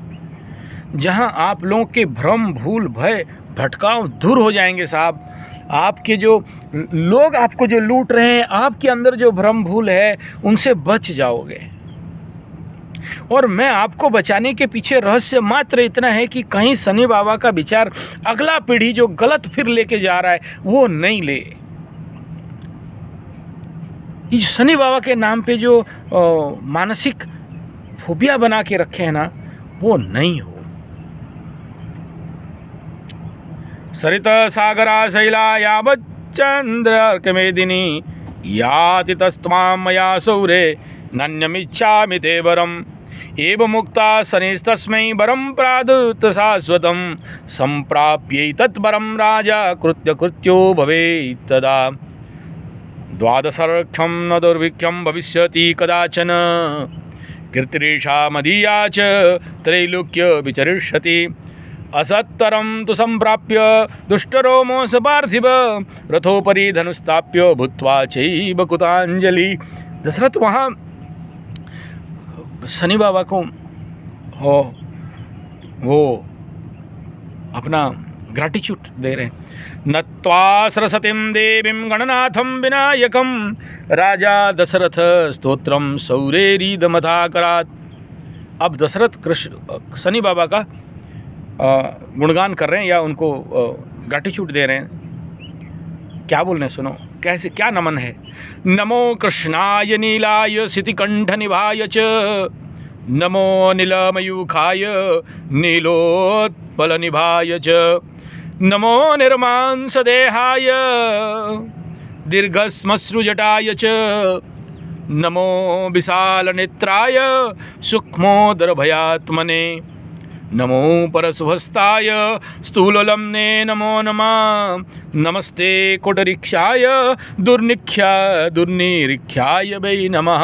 जहाँ आप लोगों के भ्रम भूल भय भटकाव दूर हो जाएंगे साहब। आपके जो लोग आपको जो लूट रहे हैं, आपके अंदर जो भ्रम भूल है, उनसे बच जाओगे। और मैं आपको बचाने के पीछे रहस्य मात्र इतना है कि कहीं शनि बाबा का विचार अगला पीढ़ी जो गलत फिर लेके जा रहा है वो नहीं ले। इस शनि बाबा के नाम पे जो मानसिक फोबिया बना के रखे हैं ना, वो नहीं हो। सरित सागरा शैला यावच्चंद्रर्कमेदिनी याति तस्त्वां मया सौरे नन्यमिच्छामि ते वरम् एव मुक्ता शनिस्तस्मै वरं प्रादुत शाश्वतं सम्प्राप्यैतत् वरं राजा कृत्यो भवेत् तदा द्वादशर्क्षं न दुर्भिक्षं भविष्यति कदाचन कीर्तिरेषा मदीया च त्रैलोक्य विचरिष्यति असत्तरं तु संप्राप्य दुष्टरोमोस पार्थिव रथोपरि धनुस्ताप्य भूत्वा चैव कुतांजलि। दशरथ वहाँ शनि बाबा को वो अपना ग्रैटिट्यूड दे रहे हैं। नत्वा सरस्वतीं देवीं गणनाथं विनायकं राजा दशरथ स्तोत्रम सौरेरीदमथाकरात्। अब दशरथ कृष्ण शनि बाबा का गुणगान कर रहे हैं या उनको ग्रैटिट्यूड दे रहे हैं। क्या बोल रहे हैं सुनो, कैसे क्या नमन है। नमो कृष्णाय नीलाय सितिकंठनिभाय च नमो नीलमयूखाय नीलोत्पलनिभाय च नमो निर्मांसदेहाय दीर्घश्मश्रुजटाय च नमो विशालनेत्राय सूक्ष्मोदरभयात्मने नमो परशुहस्ताय स्थूललम्ने नमो नमः नमस्ते कोटरिक्षाय दुर्निरीक्षाय वै नमः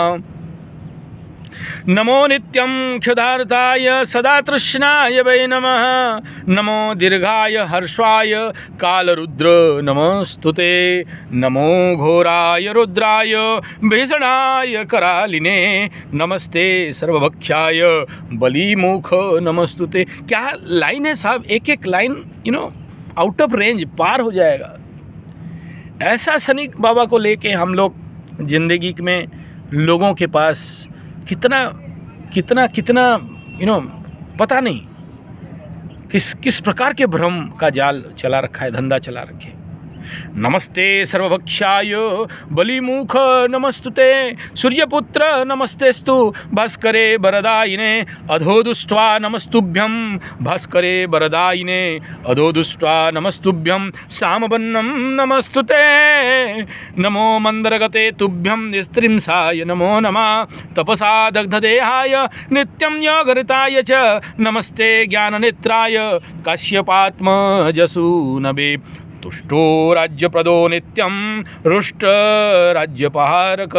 नमो नित्यं क्षुधार्ताय सदा तृष्णाय वै नमः नमो दीर्घाय हर्षाय कालरुद्र नमस्तुते नमो घोराय रुद्राय भीषणाय करालिने नमस्ते सर्वभक्षाय बलिमुख नमस्तुते। क्या लाइन है साहब, एक एक लाइन आउट ऑफ रेंज पार हो जाएगा। ऐसा शनि बाबा को लेके हम लोग जिंदगी में लोगों के पास कितना पता नहीं किस प्रकार के भ्रम का जाल चला रखा है, धंधा चला रखे। नमस्ते सर्वभक्षाय बलिमुख नमस्तुते सूर्यपुत्र नमस्तेस्तु भास्करे वरदायिने अधोदुष्ट्वा नमस्तुभ्यं भास्करे वरदायिने अधोदुष्ट्वा नमस्तुभ्यं सामवन्नं नमस्तुते नमो मंदरगते तुभ्यं निस्त्रिंसाय नमो नमः तपसा दग्धदेहाय नित्यं योगरिताय च नमस्ते ज्ञाननेत्राय काश्यपात्मजसूनवे तुष्टो राज्यप्रदो नित्यं रुष्ट राज्यपहारक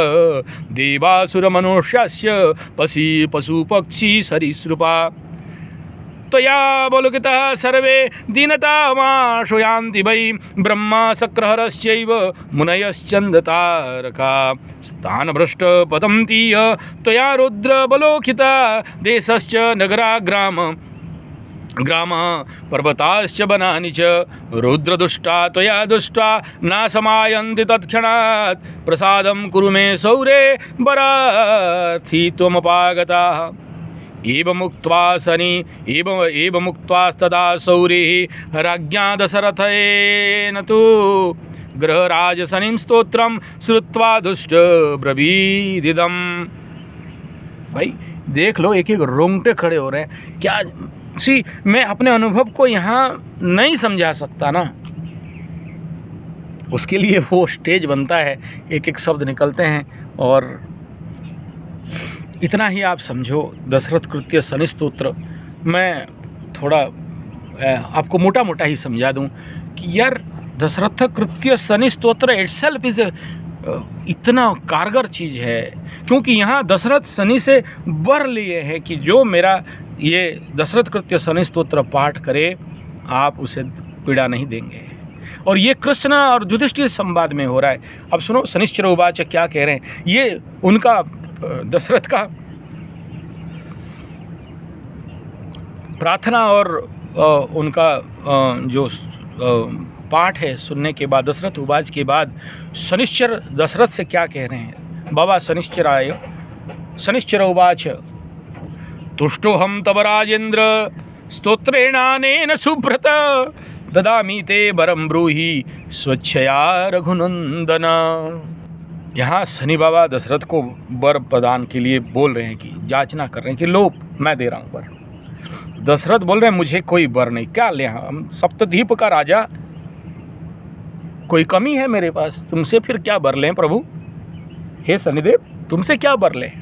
देवासुरमनुष्यस्य पशी पशुपक्षी सरीसृपा त्वया बलुकितः सर्वे दीनतामाशु यान्ति वै ब्रह्मा शक्रहरश्चैव मुनयश्चन्द्रतारका स्थानभ्रष्ट पतन्तीय त्वया रुद्रबलोकिता देशश्च नगरा ग्राम पर्वताश्च वनानि च रुद्रदुष्टा त्वया दुष्टा नाशमायन्ति तत्क्षणात् प्रसादं कुरु मे सौरे वरार्थी त्वमपागता। एवमुक्त्वा शनि एवमुक्त्वास्तदा सौरिः राज्ञा दशरथेन तु गृहराज शनिं स्तोत्रम श्रुत्वा दुष्ट ब्रवीदिदम। भाई देख लो, एक एक रोंगटे खड़े हो रहे हैं। क्या सी मैं अपने अनुभव को यहाँ नहीं समझा सकता ना, उसके लिए वो स्टेज बनता है, एक एक शब्द निकलते हैं। और इतना ही आप समझो, दशरथ कृत्य शनि स्तोत्र मैं थोड़ा आपको मोटा मोटा ही समझा दूं कि यार दशरथ कृत्य शनि स्तोत्र इटसेल्फ इज इतना कारगर चीज़ है, क्योंकि यहाँ दशरथ शनि से वर लिए हैं कि जो मेरा ये दशरथ कृत्य शनि स्तोत्र पाठ करे आप उसे पीड़ा नहीं देंगे। और ये कृष्ण और युधिष्ठिर संवाद में हो रहा है। अब सुनो, शनिश्चर उवाच क्या कह रहे हैं, ये उनका दशरथ का प्रार्थना और उनका जो पाठ है सुनने के बाद, दशरथ उवाच के बाद शनिश्चर दशरथ से क्या कह रहे हैं। बाबा शनिश्चर आय शनिश्चर उवाच तुष्टोहम तव राजेंद्र स्तोत्रेणानेन सुब्रत ददामि ते वरम ब्रूहि स्वच्छया रघुनंदन। यहाँ शनि बाबा दशरथ को वर प्रदान के लिए बोल रहे हैं कि याचना कर रहे हैं कि लो मैं दे रहा हूँ वर। दशरथ बोल रहे हैं मुझे कोई वर नहीं, क्या ले, हम सप्तद्वीप का राजा, कोई कमी है मेरे पास, तुमसे फिर क्या वर लें प्रभु, हे शनिदेव तुमसे क्या वर लें।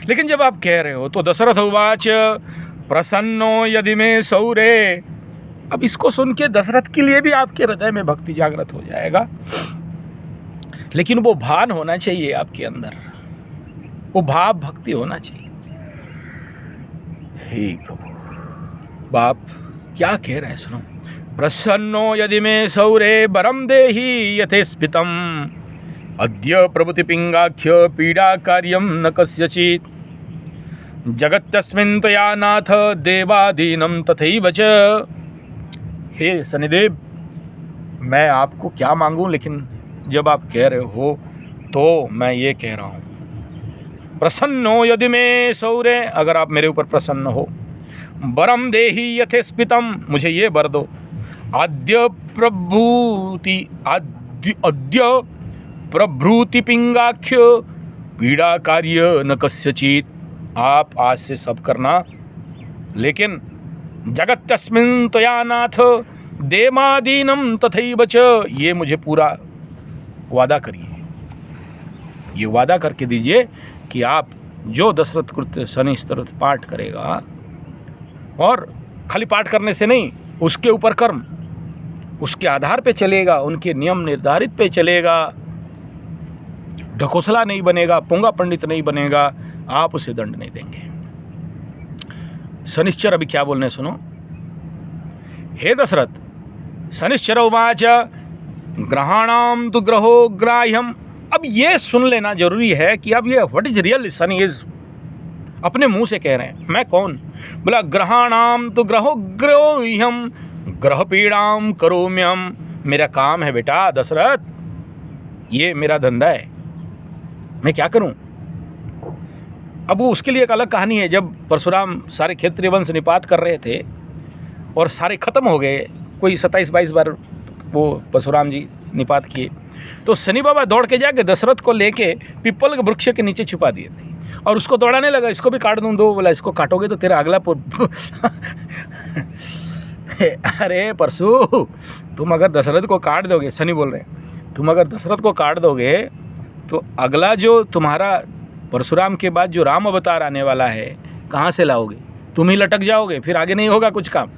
लेकिन जब आप कह रहे हो तो दशरथ उवाच प्रसन्नो यदि में सौरे। अब इसको सुन के दशरथ के लिए भी आपके हृदय में भक्ति जागृत हो जाएगा, लेकिन वो भान होना चाहिए आपके अंदर, वो भाव भक्ति होना चाहिए। हे प्रभु, बाप क्या कह रहे हैं सुनो। प्रसन्नो यदि में सौरे वरम देहि यथेस्मितम अद्य प्रभुति पिंगाख्य पीड़ा कार्यम न कस्यचित् जगत्तस्मिन् त्वया नाथ देवादीनं तथैव च। हे शनिदेव, मैं आपको क्या मांगूं, लेकिन जब आप कह रहे हो तो मैं ये कह रहा हूँ, प्रसन्नो यदि में सौरे, अगर आप मेरे ऊपर प्रसन्न हो, वरम देहि यथेस्मितम, मुझे ये वर दो, आद्य प्रभृति पिंगाख्य पीड़ा कार्य न कस्यचित्। आप आज से सब करना, लेकिन जगत्तस्मिन् त्वया नाथ देवादीनं तथैव च, ये मुझे पूरा वादा करिए, ये वादा करके दीजिए कि आप जो दशरथ कृत्य शनि स्तोत्र पाठ करेगा, और खाली पाठ करने से नहीं, उसके ऊपर कर्म, उसके आधार पे चलेगा, उनके नियम निर्धारित पे चलेगा, ढकोसला नहीं बनेगा, पुंगा पंडित नहीं बनेगा, आप उसे दंड नहीं देंगे। शनिश्चर अभी क्या बोलने सुनो। हे दशरथ शनिश्चर उवाच ग्रहाणाम तु ग्रहो ग्राह्यम। अब ये सुन लेना जरूरी है कि अब ये what is real Shani is, अपने मुंह से कह रहे हैं, मैं कौन। बोला ग्रहाणाम तु ग्रहो ग्राह्यम ग्रह पीड़ाम करोम्यहम। मेरा काम है बेटा दशरथ, ये मेरा धंधा है, मैं क्या करूं। अब वो उसके लिए एक अलग कहानी है। जब परशुराम सारे क्षेत्रीय वंश निपात कर रहे थे और सारे खत्म हो गए, कोई 27-22 बार वो परशुराम जी निपात किए, तो शनि बाबा दौड़ के जाके दशरथ को लेके पीपल के वृक्ष के नीचे छुपा दिए थे और उसको दौड़ाने लगा, इसको भी काट दूं, दो बोला इसको काटोगे तो तेरा अगला अरे परशु, तुम अगर दशरथ को काट दोगे, शनि बोल रहे हैं, तुम अगर दशरथ को काट दोगे तो अगला जो तुम्हारा परशुराम के बाद जो राम अवतार आने वाला है, कहाँ से लाओगे, तुम ही लटक जाओगे, फिर आगे नहीं होगा कुछ काम।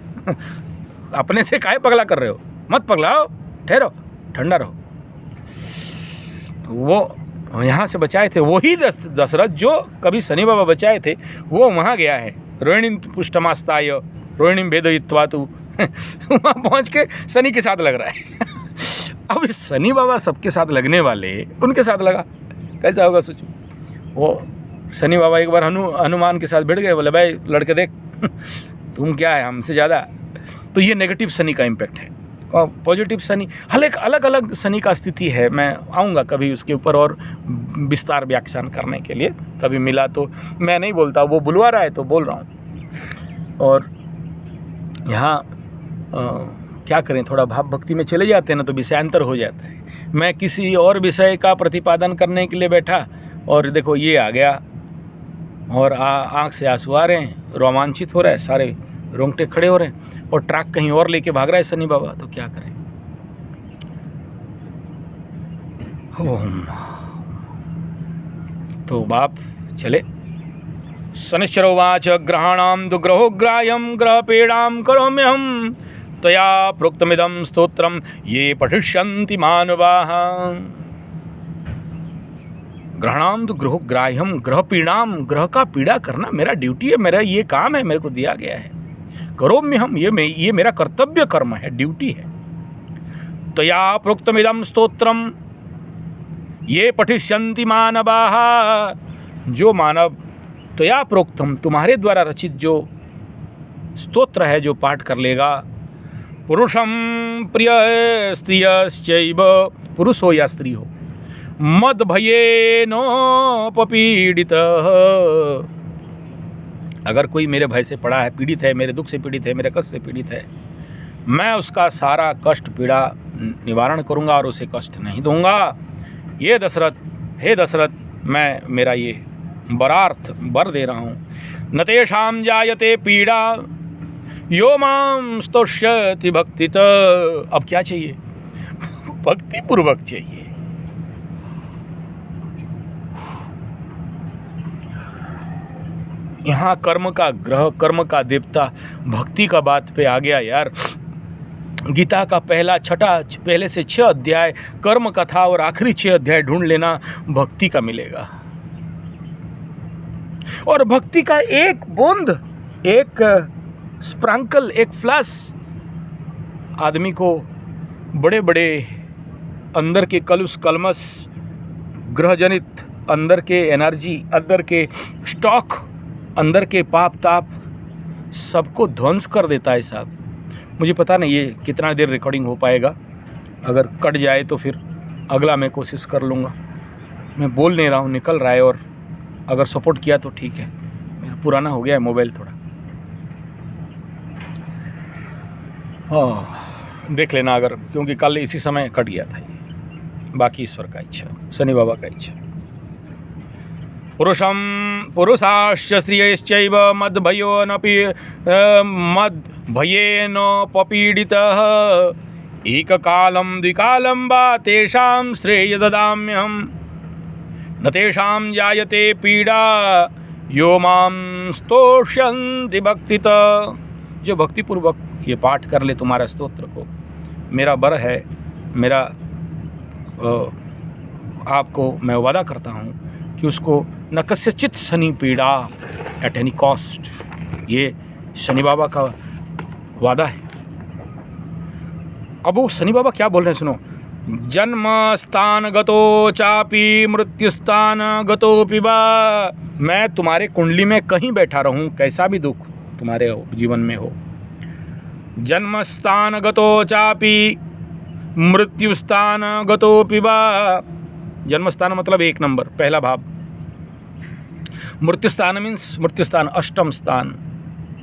अपने से काहे पगला कर रहे हो, मत पगलाओ, ठहरो, ठंडा रहो। तो वो यहाँ से बचाए थे वही दशरथ जो कभी शनि बाबा बचाए थे, वो वहाँ गया है। रोहिणी पुष्टमास्ताय रोहिणी भेदयित्वा तु वहाँ पहुँच के शनि के साथ लग रहा है। अब शनि बाबा सबके साथ लगने वाले, उनके साथ लगा, कैसा होगा सोचो। वो शनि बाबा एक बार हनुमान के साथ भिड़ गए, बोले भाई लड़के देख तुम क्या है हमसे ज़्यादा। तो ये नेगेटिव शनि का इम्पैक्ट है। पॉजिटिव शनि, अलग अलग अलग शनि का स्थिति है। मैं आऊँगा कभी उसके ऊपर और विस्तार व्याख्यान करने के लिए, कभी मिला तो। मैं नहीं बोलता, वो बुलवा रहा है तो बोल रहा हूँ। और यहाँ क्या करें, थोड़ा भाव भक्ति में चले जाते हैं ना तो विषयांतर हो जाता है। मैं किसी और विषय का प्रतिपादन करने के लिए बैठा और देखो ये आ गया और आँख से आंसू आ रहे हैं, रोमांचित हो रहा है, सारे रोंगटे खड़े हो रहे हैं और ट्रैक कहीं और लेके भाग रहा है शनि बाबा, तो क्या करें। ओम। तो बाप चले। शनिश्चरोवाच ग्रहाणां तु ग्रहो ग्राह्यं ग्रहपीडां करोम्यहं त्वया प्रोक्तमिदं स्तोत्रं ये पठिष्यन्ति मानवाः। ग्रहाणां तु ग्रहो ग्राह्यं ग्रह पीड़ाम, ग्रह का पीड़ा करना मेरा ड्यूटी है, मेरा ये काम है, मेरे को दिया गया है। करोम्यहं, ये मेरा कर्तव्य कर्म है, ड्यूटी है। त्वया प्रोक्तमिदं स्तोत्रम ये पठिष्यन्ति मानवाः, जो मानव त्वया प्रोक्तम, तुम्हारे द्वारा रचित जो स्तोत्र है, जो पाठ कर लेगा, पुरुषम प्रिय स्त्रियश्चैव, पुरुष हो या स्त्री हो, मद भयेनोपपीडित, अगर कोई मेरे भय से पड़ा है, पीड़ित है, मेरे दुख से पीड़ित है, मेरे कष्ट से पीड़ित है, मैं उसका सारा कष्ट पीड़ा निवारण करूंगा और उसे कष्ट नहीं दूंगा। ये दशरथ, हे दशरथ, मैं मेरा ये वरार्थ वर दे रहा हूँ। न तेषां जायते पीड़ा यो मां स्तुष्यति भक्तित। अब क्या चाहिए? भक्ति पूर्वक चाहिए। यहाँ कर्म का ग्रह, कर्म का देवता भक्ति का बात पे आ गया यार। गीता का पहले से 6 अध्याय कर्म का था और आखिरी 6 अध्याय ढूंढ लेना भक्ति का मिलेगा। और भक्ति का एक बूंद, एक स्प्रांकल, एक फ्लैश आदमी को बड़े बड़े अंदर के कलुष कलमस, ग्रह जनित अंदर के एनर्जी, अंदर के स्टॉक, अंदर के पाप ताप सबको ध्वंस कर देता है साहब। मुझे पता नहीं ये कितना देर रिकॉर्डिंग हो पाएगा, अगर कट जाए तो फिर अगला मैं कोशिश कर लूँगा। मैं बोल नहीं रहा हूँ, निकल रहा है, और अगर सपोर्ट किया तो ठीक है। मेरा पुराना हो गया है मोबाइल थोड़ा। देख लेना अगर, क्योंकि कल इसी समय कट गया था ये। बाकी ईश्वर का इच्छा, शनि बाबा का इच्छा। पुरुषम पुरुषाश्च स्त्रियश्चैव मद्भयेनोपपीडितः एककालं द्विकालं वा तेषां श्रेय ददाम्यहं न तेषां जायते पीड़ा यो मां स्तोष्यन्ति भक्तितः। जो भक्तिपूर्वक ये पाठ कर ले तुम्हारा स्तोत्र को, मेरा वर है, मेरा आपको मैं वादा करता हूँ कि उसको न कस्यचित शनि पीड़ा एट एनी कॉस्ट। ये शनि बाबा का वादा है। अब वो शनि बाबा क्या बोल रहे हैं सुनो। जन्म स्थान गतो चापी मृत्युस्थान गतोपि वा, मैं तुम्हारे कुंडली में कहीं बैठा रहूं, कैसा भी दुख तुम्हारे जीवन में हो। जन्म स्थान गतो चापी मृत्युस्थान गतोपि वा, जन्म स्थान मतलब 1 नंबर, पहला भाव। मृत्युस्थान मीन्स मृत्युस्थान अष्टम स्थान,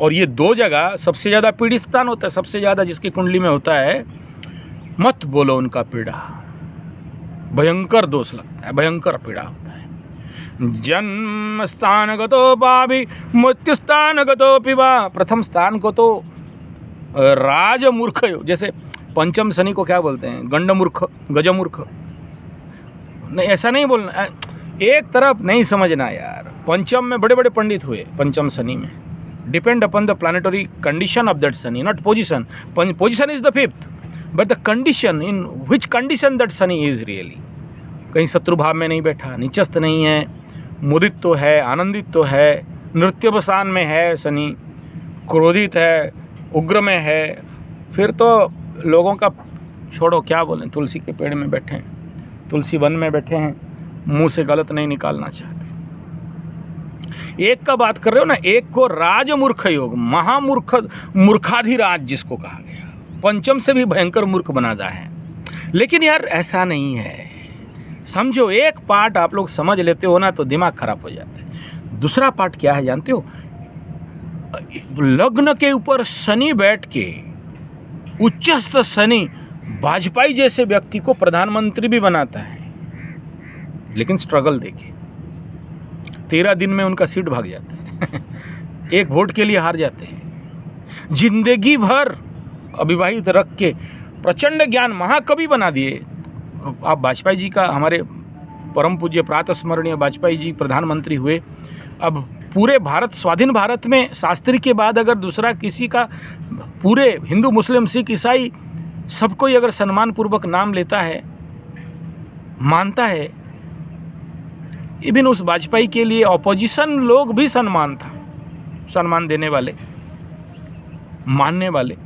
और ये 2 जगह सबसे ज़्यादा पीड़ित स्थान होता है, सबसे ज़्यादा जिसकी कुंडली में होता है। मत बोलो उनका पीड़ा, भयंकर दोष लगता है, भयंकर पीड़ा होता है। जन्म स्थान गतो पापी मृत्युस्थान गतोपि वा, प्रथम स्थान को तो राजमूर्ख, जैसे पंचम शनि को क्या बोलते हैं, गंडमूर्ख, गजमूर्ख। नहीं, ऐसा नहीं बोलना, एक तरफ नहीं समझना यार। पंचम में बड़े बड़े पंडित हुए, पंचम शनि में। Depend upon the planetary condition of that Shani, not position. Position is the 5th, but the condition, in which condition that Shani is really. कहीं शत्रु भाव में नहीं बैठा, नीचस्थ नहीं है, मुदित तो है, आनंदित तो है, नृत्यवसान में है शनि, क्रोधित है, उग्र में है, फिर तो लोगों का छोड़ो, क्या बोलें। तुलसी के पेड़ में बैठे हैं, तुलसी वन में बैठे हैं, मुंह से गलत नहीं निकालना चाहते। एक का बात कर रहे हो ना, एक को राजमूर्ख योग, महामूर्ख, मूर्खाधिराज जिसको कहा गया, पंचम से भी भयंकर मूर्ख बनाता है। लेकिन यार ऐसा नहीं है, समझो एक पार्ट आप लोग समझ लेते हो ना तो दिमाग खराब हो जाता है। दूसरा पार्ट क्या है जानते हो? लग्न के ऊपर शनि बैठ के, उच्चस्थ शनि वाजपेयी जैसे व्यक्ति को प्रधानमंत्री भी बनाता है, लेकिन स्ट्रगल देखिए, 13 दिन में उनका सीट भाग जाता है एक वोट के लिए हार जाते हैं। जिंदगी भर अविवाहित रख के प्रचंड ज्ञान महाकवि बना दिए। आप वाजपेयी जी का, हमारे परम पूज्य प्रातः स्मरणीय वाजपेयी जी प्रधानमंत्री हुए। अब पूरे भारत, स्वाधीन भारत में शास्त्री के बाद अगर दूसरा किसी का, पूरे हिंदू मुस्लिम सिख ईसाई सबको ही अगर सम्मान पूर्वक नाम लेता है, मानता है, इवन उस वाजपेयी के लिए ऑपोजिशन लोग भी सम्मान देने वाले, मानने वाले।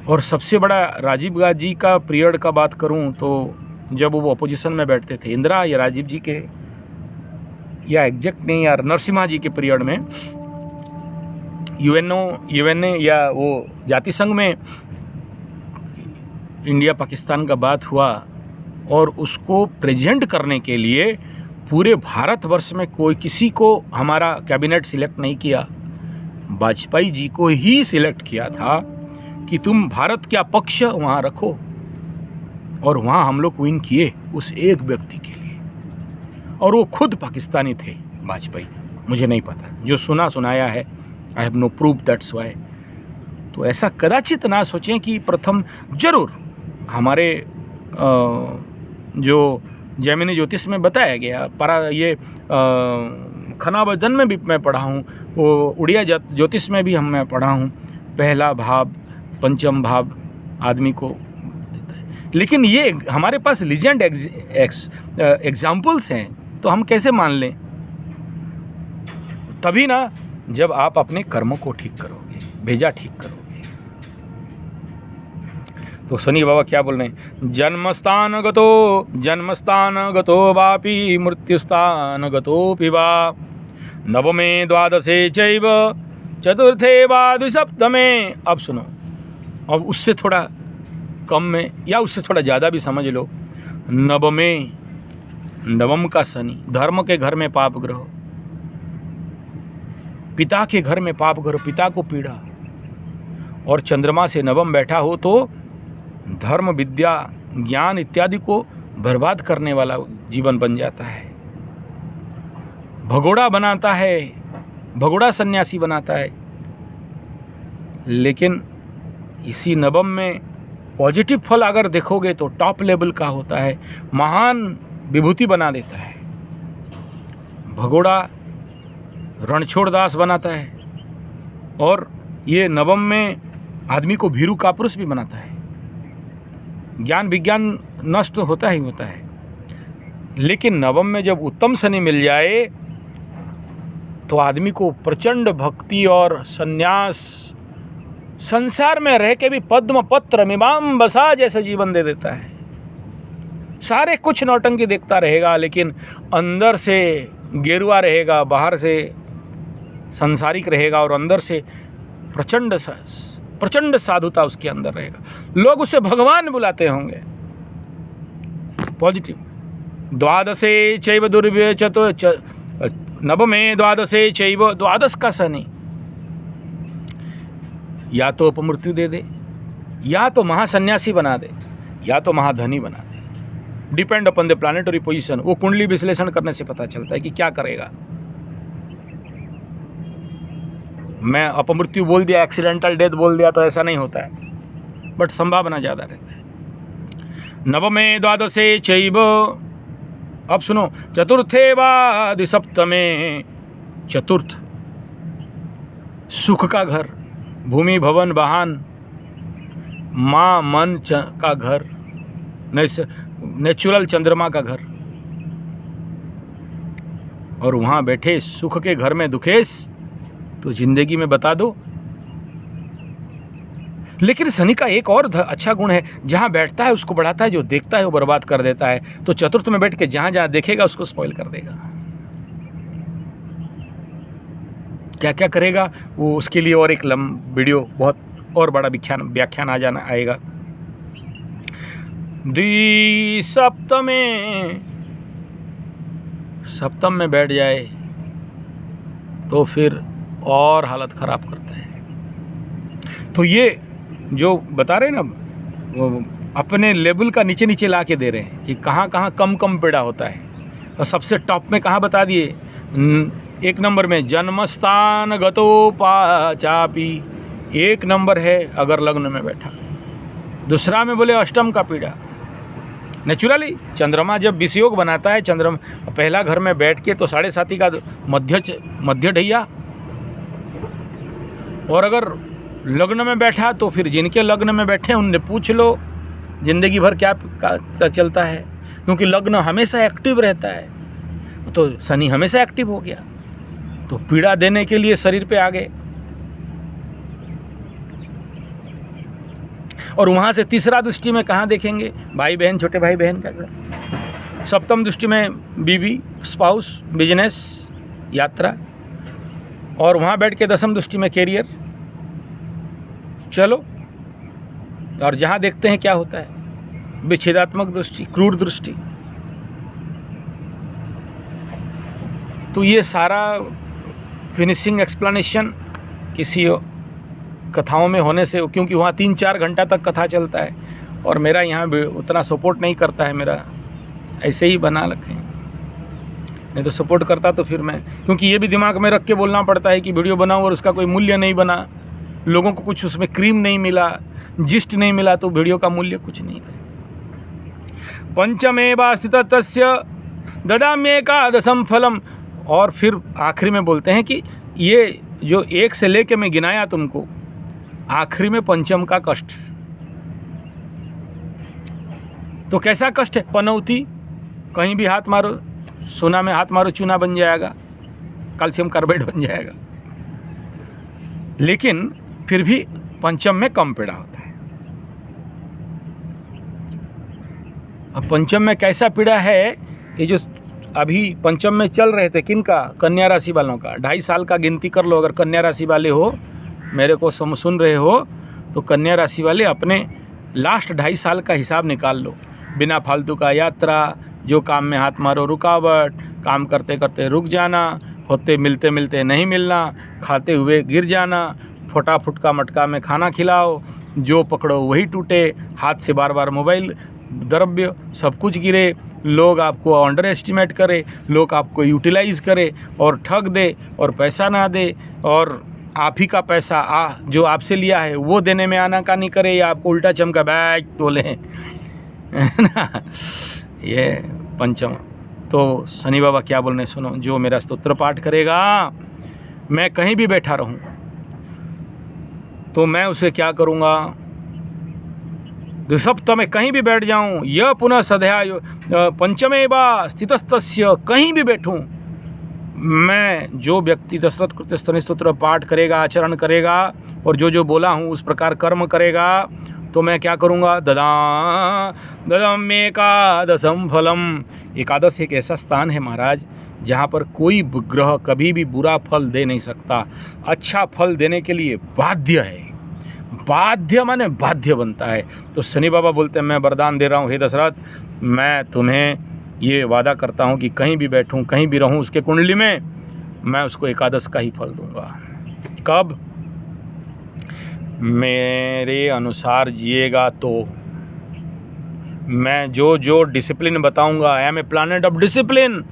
और सबसे बड़ा राजीव गांधी जी का पीरियड का बात करूं तो जब वो अपोजिशन में बैठते थे, इंदिरा या राजीव जी के, या एग्जैक्ट नहीं यार, नरसिम्हा जी के पीरियड में यूएनए या वो जाति संघ में इंडिया पाकिस्तान का बात हुआ और उसको प्रेजेंट करने के लिए पूरे भारतवर्ष में कोई किसी को हमारा कैबिनेट सिलेक्ट नहीं किया, वाजपेयी जी को ही सिलेक्ट किया था कि तुम भारत क्या पक्ष वहाँ रखो। और वहाँ हम लोग विन किए उस एक व्यक्ति के लिए, और वो खुद पाकिस्तानी थे वाजपेयी। मुझे नहीं पता, जो सुनाया है, I have no proof, that's why. तो ऐसा कदाचित ना सोचें कि प्रथम, जरूर हमारे जो जैमिनी ज्योतिष में बताया गया, ये खनावदन में भी मैं पढ़ा हूँ, वो उड़िया ज्योतिष में भी मैं पढ़ा हूँ, पहला भाव पंचम भाव आदमी को देता है। लेकिन ये हमारे पास लीजेंड एग्जाम्पल्स हैं, तो हम कैसे मान लें? तभी ना जब आप अपने कर्मों को ठीक करोगे, भेजा ठीक करोगे। तो शनि बाबा क्या बोल रहे हैं? जन्मस्थान गतो वापि मृत्युस्थान गतोऽपि वा, नवमे द्वादशे चैव चतुर्थे वा द्विसप्तमे। अब सुनो, अब उससे थोड़ा कम में या उससे थोड़ा ज़्यादा भी समझ लो। नवम का शनि, धर्म के घर में पाप ग्रह, पिता के घर में पाप ग्रह, पिता को पीड़ा, और चंद्रमा से नवम बैठा हो तो धर्म, विद्या, ज्ञान इत्यादि को बर्बाद करने वाला जीवन बन जाता है, भगोड़ा बनाता है, भगोड़ा सन्यासी बनाता है। लेकिन इसी नवम में पॉजिटिव फल अगर देखोगे तो टॉप लेवल का होता है, महान विभूति बना देता है, भगोड़ा रणछोड़ दास बनाता है, और ये नवम में आदमी को भीरू कापुरुष भी बनाता है। ज्ञान विज्ञान नष्ट होता ही होता है, लेकिन नवम में जब उत्तम शनि मिल जाए तो आदमी को प्रचंड भक्ति और संन्यास, संसार में रह के भी पद्म पत्र मीमांसा बसा जैसा जीवन दे देता है। सारे कुछ नौटंकी देखता रहेगा, लेकिन अंदर से गेरुआ रहेगा, बाहर से संसारिक रहेगा, और अंदर से प्रचंड साधुता उसके अंदर रहेगा। लोग उसे भगवान बुलाते होंगे। पॉजिटिव। द्वादशे चैव दुर्व्य नवमे द्वादशे चैव, द्वादश का शनि या तो अपमृत्यु दे दे, या तो महासन्यासी बना दे, या तो महाधनी बना दे। Depend upon the planetary position. वो कुंडली विश्लेषण करने से पता चलता है कि क्या करेगा। मैं अपमृत्यु बोल दिया, एक्सीडेंटल डेथ बोल दिया तो ऐसा नहीं होता है, बट संभावना ज़्यादा रहता है। नवमे द्वादशे चैव, अब सुनो, चतुर्थे वा द्विसप्तमे, चतुर्थ सुख का घर, भूमि भवन वाहन, माँ मन का घर, नेचुरल चंद्रमा का घर, और वहाँ बैठे सुख के घर में दुखेश, तो जिंदगी में बता दो। लेकिन शनि का एक और अच्छा गुण है, जहाँ बैठता है उसको बढ़ाता है, जो देखता है वो बर्बाद कर देता है। तो चतुर्थ में बैठ के जहाँ जहाँ देखेगा उसको स्पॉइल कर देगा। क्या क्या करेगा वो, उसके लिए और एक वीडियो बहुत और बड़ा व्याख्यान आ जाना आएगा। द्विसप्तमे, सप्तम में बैठ जाए तो फिर और हालत ख़राब करता है। तो ये जो बता रहे हैं ना, वो अपने लेवल का नीचे नीचे ला के दे रहे हैं कि कहाँ कहाँ कम कम पीड़ा होता है। और सबसे टॉप में कहाँ बता दिए, 1 नंबर में जन्मस्थान गतोपाचापी, 1 नंबर है अगर लग्न में बैठा। दूसरा में बोले अष्टम का पीड़ा। नेचुरली चंद्रमा जब विषयोग बनाता है, चंद्रमा पहला घर में बैठ के तो 7.5 का मध्य ढैया, और अगर लग्न में बैठा तो फिर जिनके लग्न में बैठे उनने पूछ लो ज़िंदगी भर क्या चलता है, क्योंकि लग्न हमेशा एक्टिव रहता है। तो शनि हमेशा एक्टिव हो गया तो पीड़ा देने के लिए शरीर पे आ गए। और वहाँ से तीसरा दृष्टि में कहाँ देखेंगे, भाई बहन, छोटे भाई बहन का घर। सप्तम दृष्टि में बीवी, स्पाउस, बिजनेस, यात्रा। और वहाँ बैठ के दसम दृष्टि में कैरियर। चलो, और जहाँ देखते हैं क्या होता है, विच्छेदात्मक दृष्टि, क्रूर दृष्टि। तो ये सारा फिनिशिंग एक्सप्लेनेशन किसी कथाओं में होने से, क्योंकि वहाँ 3-4 घंटा तक कथा चलता है और मेरा यहाँ उतना सपोर्ट नहीं करता है, मेरा ऐसे ही बना रखें। नहीं तो सपोर्ट करता तो फिर मैं, क्योंकि ये भी दिमाग में रख के बोलना पड़ता है कि वीडियो बनाऊँ और उसका कोई मूल्य नहीं बना, लोगों को कुछ उसमें क्रीम नहीं मिला, जिस्ट नहीं मिला, तो वीडियो का मूल्य कुछ नहीं है। पंचमेवा स्थित तस्य ददाम्येकादशम फलम। और फिर आखिरी में बोलते हैं कि ये जो 1 से लेके मैं गिनाया तुमको, आखिरी में पंचम का कष्ट। तो कैसा कष्ट है? पनौती, कहीं भी हाथ मारो, सोना में हाथ मारो चूना बन जाएगा, कैल्शियम कार्बाइड बन जाएगा। लेकिन फिर भी पंचम में कम पीड़ा होता है। अब पंचम में कैसा पीड़ा है, ये जो अभी पंचम में चल रहे थे, किनका? कन्या राशि वालों का। 2.5 साल का गिनती कर लो, अगर कन्या राशि वाले हो, मेरे को सुन रहे हो, तो कन्या राशि वाले अपने लास्ट 2.5 साल का हिसाब निकाल लो। बिना फालतू का यात्रा, जो काम में हाथ मारो रुकावट, काम करते करते रुक जाना, होते मिलते मिलते नहीं मिलना, खाते हुए गिर जाना, फटाफट का मटका में खाना खिलाओ, जो पकड़ो वही टूटे, हाथ से बार बार मोबाइल, द्रव्य सब कुछ गिरे, लोग आपको अंडर एस्टिमेट करे, लोग आपको यूटिलाइज़ करे और ठग दे और पैसा ना दे, और आप ही का पैसा जो आपसे लिया है वो देने में आनाकानी करे, या आपको उल्टा चमका बैग बोले, है ना। ये पंचम। तो शनि बाबा क्या बोल रहे हैं सुनो, जो मेरा स्तोत्र पाठ करेगा, मैं कहीं भी बैठा रहूं तो मैं उसे क्या करूंगा, द्विसप्तम में कहीं भी बैठ जाऊं, यह पुनः सध्या पंचमेवा स्थितस्तस्य, कहीं भी बैठूं, मैं जो व्यक्ति दशरथ कृत्य शनि स्तोत्र पाठ करेगा, आचरण करेगा और जो बोला हूँ उस प्रकार कर्म करेगा, तो मैं क्या करूँगा, ददम एकादशम फलम। एकादश एक ऐसा स्थान है महाराज जहाँ पर कोई ग्रह कभी भी बुरा फल दे नहीं सकता, अच्छा फल देने के लिए बाध्य है। बाध्य माने बाध्य बनता है। तो शनि बाबा बोलते हैं, मैं वरदान दे रहा हूँ हे दशरथ, मैं तुम्हें ये वादा करता हूँ कि कहीं भी बैठूँ, कहीं भी रहूँ, उसके कुंडली में मैं उसको एकादश का ही फल दूंगा। कब? मेरे अनुसार जिएगा तो। मैं जो डिसिप्लिन बताऊंगा, I am a planet of discipline,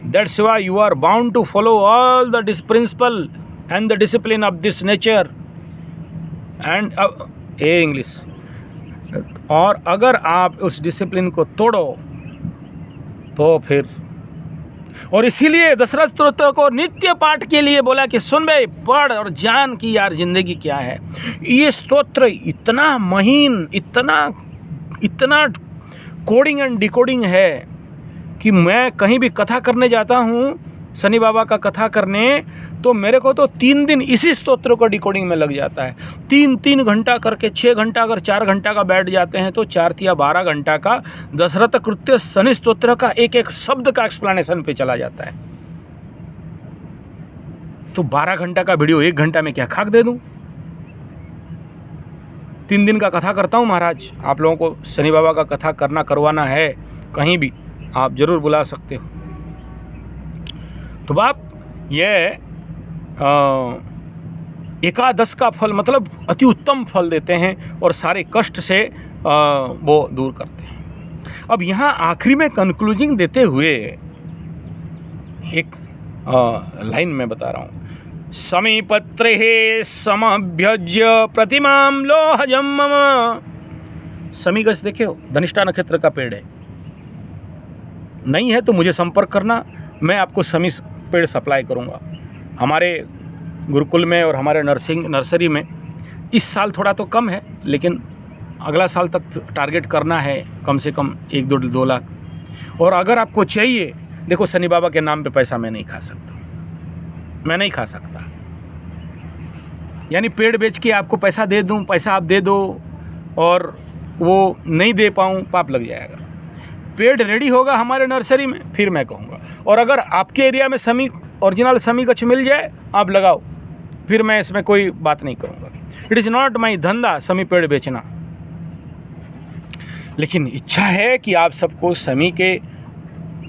that's why you are bound to follow all the principle and the discipline of this nature and a English. और अगर आप उस डिसिप्लिन को तोड़ो तो फिर, और इसीलिए दशरथ स्तोत्र को नित्य पाठ के लिए बोला कि सुन बे, पढ़ और जान कि यार जिंदगी क्या है। ये स्तोत्र इतना महीन, इतना कोडिंग एंड डिकोडिंग है कि मैं कहीं भी कथा करने जाता हूँ, शनि बाबा का कथा करने, तो मेरे को तो 3 दिन इसी स्तोत्र को डिकोडिंग में लग जाता है। 3 घंटा करके 6 घंटा, अगर 4 घंटा का बैठ जाते हैं तो 4 या 12 घंटा का दशरथ कृत्य शनि स्तोत्र का एक शब्द का एक्सप्लेनेशन पे चला जाता है। तो 12 घंटा का वीडियो 1 घंटा में क्या खाक दे दूं? 3 दिन का कथा करता हूँ महाराज, आप लोगों को शनि बाबा का कथा करवाना है कहीं भी, आप ज़रूर बुला सकते हो। तो बाप ये एकादश का फल मतलब अति उत्तम फल देते हैं और सारे कष्ट से वो दूर करते हैं। अब यहाँ आखिरी में कंक्लूजिंग देते हुए एक लाइन में बता रहा हूँ। समीपत्रे समभ्यज्य प्रतिमां लोहजं मम। समीगछ देखे हो, धनिष्ठा नक्षत्र का पेड़ है, नहीं है तो मुझे संपर्क करना, मैं आपको समी पेड़ सप्लाई करूँगा। हमारे गुरुकुल में और हमारे नर्सरी में इस साल थोड़ा तो कम है, लेकिन अगला साल तक टारगेट करना है कम से कम 1-2 लाख। और अगर आपको चाहिए, देखो शनि बाबा के नाम पे पैसा मैं नहीं खा सकता, मैं नहीं खा सकता। यानी पेड़ बेच के आपको पैसा दे दूं, पैसा आप दे दो और वो नहीं दे पाऊं, पाप लग जाएगा। पेड़ रेडी होगा हमारे नर्सरी में, फिर मैं कहूँगा। और अगर आपके एरिया में ओरिजिनल समी गछ मिल जाए, आप लगाओ, फिर मैं इसमें कोई बात नहीं करूँगा। इट इज़ नॉट माई धंधा समी पेड़ बेचना, लेकिन इच्छा है कि आप सबको समी के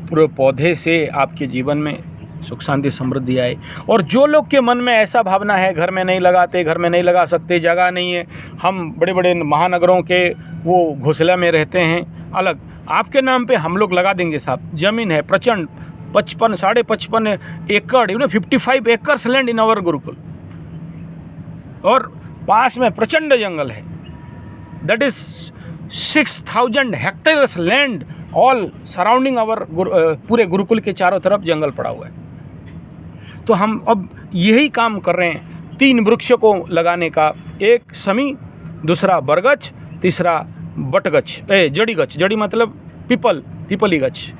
पूरे पौधे से आपके जीवन में सुख शांति समृद्धि आए। और जो लोग के मन में ऐसा भावना है घर में नहीं लगाते, घर में नहीं लगा सकते, जगह नहीं है, हम बड़े बड़े महानगरों के वो घोंसला में रहते हैं अलग, आपके नाम पे हम लोग लगा देंगे साहब। ज़मीन है प्रचंड 55 एकड़, 55 acres land in our gurukul, और पास में प्रचंड जंगल है। That is 6000 hectares land all surrounding our पूरे गुरुकुल के चारों तरफ जंगल पड़ा हुआ है। तो हम अब यही काम कर रहे हैं, 3 वृक्षों को लगाने का, एक समी, दूसरा बरगछ, तीसरा बटगछ, जड़ी गछ, जड़ी मतलब पीपली गछ।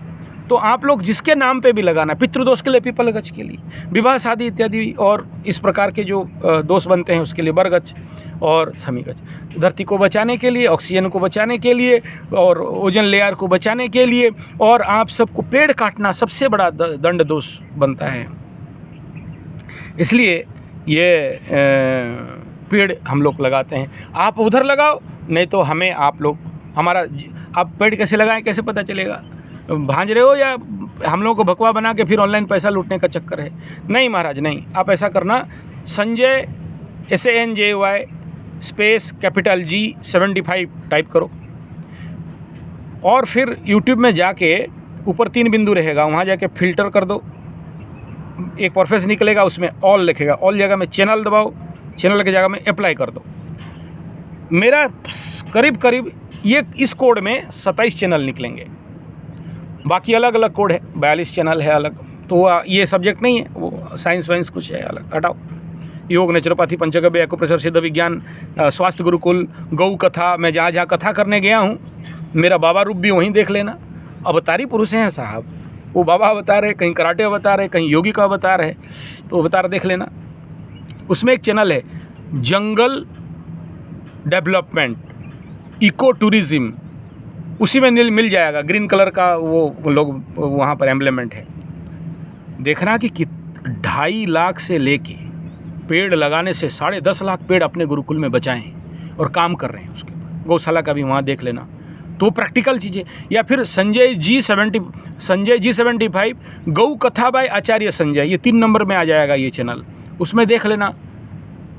तो आप लोग जिसके नाम पे भी लगाना, पितृदोष के लिए पीपल गछ के लिए, विवाह शादी इत्यादि और इस प्रकार के जो दोष बनते हैं उसके लिए बरगछ और समी गछ। धरती को बचाने के लिए, ऑक्सीजन को बचाने के लिए और ओजोन लेयर को बचाने के लिए। और आप सबको पेड़ काटना सबसे बड़ा दंड दोष बनता है, इसलिए ये पेड़ हम लोग लगाते हैं। आप उधर लगाओ, नहीं तो हमें आप लोग आप पेड़ कैसे लगाएं, कैसे पता चलेगा? भांज रहे हो या हम लोगों को भकवा बना के फिर ऑनलाइन पैसा लूटने का चक्कर है? नहीं महाराज नहीं, आप ऐसा करना, Sanjay SANJY space capital G75 type करो और फिर YouTube में जाके ऊपर 3 बिंदु रहेगा, वहाँ जाके फिल्टर कर दो, एक परफेस निकलेगा, उसमें ऑल लिखेगा, ऑल जगह में चैनल दबाओ, चैनल की जगह में अप्लाई कर दो। मेरा करीब ये इस कोड में 27 चैनल निकलेंगे, बाकी अलग अलग कोड है, 42 चैनल है अलग। तो ये सब्जेक्ट नहीं है, वो साइंस वाइंस कुछ है अलग, हटाओ। योग, नेचुरोपैथी, पंचगव्य, एक्यूप्रेशर, सिद्ध विज्ञान, स्वास्थ्य गुरुकुल, गौ कथा, मैं जहाँ जहाँ कथा करने गया हूँ, मेरा बाबा रूप भी वहीं देख लेना। अवतारी पुरुष हैं साहब, वो बाबा अवतार है, कहीं कराटे अवतार है, कहीं योगी का अवतार है, तो अवतार देख लेना। उसमें एक चैनल है जंगल डेवलपमेंट, इको टूरिज्म, उसी में मिल जाएगा, ग्रीन कलर का वो लोग वहाँ पर एम्ब्लेमेंट है। देखना कि 2.5 लाख से लेके पेड़ लगाने से 10.5 लाख पेड़ अपने गुरुकुल में बचाएं और काम कर रहे हैं उसके ऊपर। गौशाला का भी वहाँ देख लेना, तो प्रैक्टिकल चीज़ें। या फिर संजय G75 गौ कथा बाय आचार्य संजय, ये 3 नंबर में आ जाएगा ये चैनल, उसमें देख लेना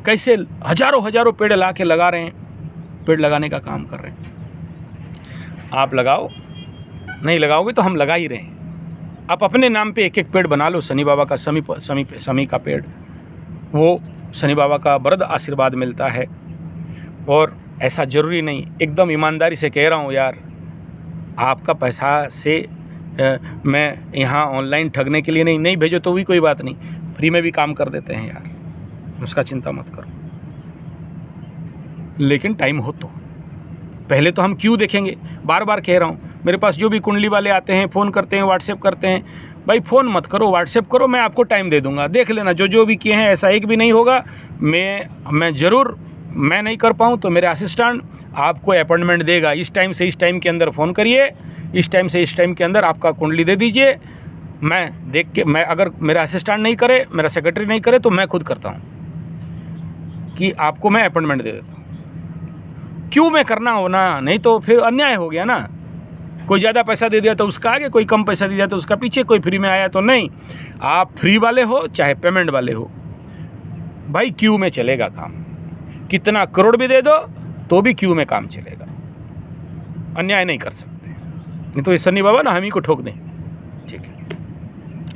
कैसे हजारों पेड़ ला के लगा रहे हैं, पेड़ लगाने का काम कर रहे हैं। आप लगाओ, नहीं लगाओगे तो हम लगा ही रहे हैं। आप अपने नाम पे 1-1 पेड़ बना लो, शनि बाबा का समी का पेड़, वो शनि बाबा का वरद आशीर्वाद मिलता है। और ऐसा ज़रूरी नहीं, एकदम ईमानदारी से कह रहा हूँ यार, आपका पैसा से मैं यहाँ ऑनलाइन ठगने के लिए नहीं भेजो तो भी कोई बात नहीं, फ्री में भी काम कर देते हैं यार, उसका चिंता मत करो। लेकिन टाइम हो तो पहले तो हम क्यों देखेंगे। बार बार कह रहा हूँ, मेरे पास जो भी कुंडली वाले आते हैं, फ़ोन करते हैं, व्हाट्सएप करते हैं, भाई फ़ोन मत करो, व्हाट्सएप करो, मैं आपको टाइम दे दूंगा, देख लेना। जो भी किए हैं ऐसा एक भी नहीं होगा। मैं ज़रूर, मैं नहीं कर पाऊँ तो मेरे असिस्टेंट आपको अपॉइंटमेंट देगा, इस टाइम से इस टाइम के अंदर फ़ोन करिए, इस टाइम से इस टाइम के अंदर आपका कुंडली दे दीजिए। मैं देख के, मैं अगर मेरा असिस्टेंट नहीं करे, मेरा सेक्रेटरी नहीं करे, तो मैं खुद करता हूँ कि आपको मैं अपॉइंटमेंट दे देता हूँ। क्यू में करना होना, नहीं तो फिर अन्याय हो गया ना। कोई ज़्यादा पैसा दे दिया तो उसका आगे, कोई कम पैसा दे दिया तो उसका पीछे, कोई फ्री में आया तो नहीं। आप फ्री वाले हो चाहे पेमेंट वाले हो, भाई क्यू में चलेगा काम। कितना करोड़ भी दे दो तो भी क्यू में काम चलेगा, अन्याय नहीं कर सकते। नहीं तो ये सन्नी बाबा ना हम ही को ठोक दें। ठीक है,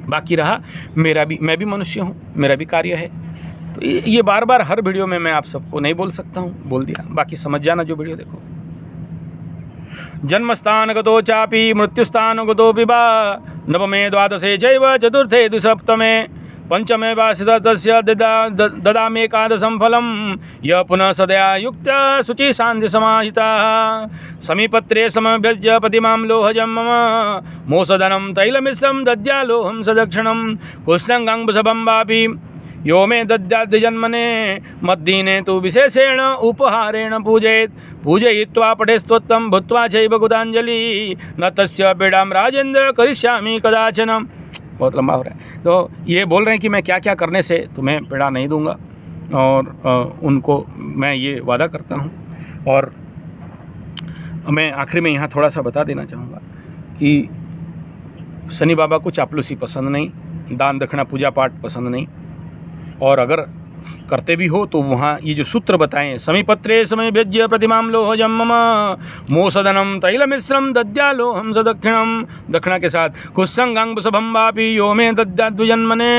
बाकी रहा मैं भी मनुष्य हूँ, मेरा भी कार्य है। तो ये बार बार हर वीडियो में मैं आप सबको नहीं बोल सकता हूँ, बोल दिया। बाकी समझ जाना जो वीडियो देखो। जन्मस्थान गतो चापि मृत्युस्थान गतो विवा नवमे द्वादशे चैव चतुर्थे द्विसप्तमे पंचमे वा तस्य ददामेकादशं फलं यः पुनः सदया युक्त्या शुचि शान्ति समाहिताः समीपत्रे समभ्यज्य प्रतिमां लोहजं मम मोसदनं तैलमिश्रं दद्यालोहं सदक्षिणं कृष्णङ्गाङ्गुशभं वापि यो मे दद्याद् जन्मने मद्दीने तु विशेषेण उपहारेण पूजयेत् पूजयित्वा पठे स्तोत्रं भूत्वा चैव गुदाञ्जलि न तस्य पीडां राजेन्द्र करिष्यामि कदाचन। बहुत लंबा हो रहा है। तो ये बोल रहे हैं कि मैं क्या क्या करने से तुम्हें पीड़ा नहीं दूंगा, और उनको मैं ये वादा करता हूँ। और मैं आखिरी में यहाँ थोड़ा सा बता देना चाहूँगा कि शनि बाबा को चापलूसी पसंद नहीं, दान दक्षिणा पूजा पाठ पसंद नहीं, और अगर करते भी हो तो वहाँ ये जो सूत्र बताएं, समीपत्रे समय व्यज्य प्रतिमां लोहजं मम मोसदनं तैलमिश्रं दद्यालोहं सदक्षिणं, दक्षिणा के साथ कुस्संगांगुशभं वापि यो मे दद्याद्विजन्मने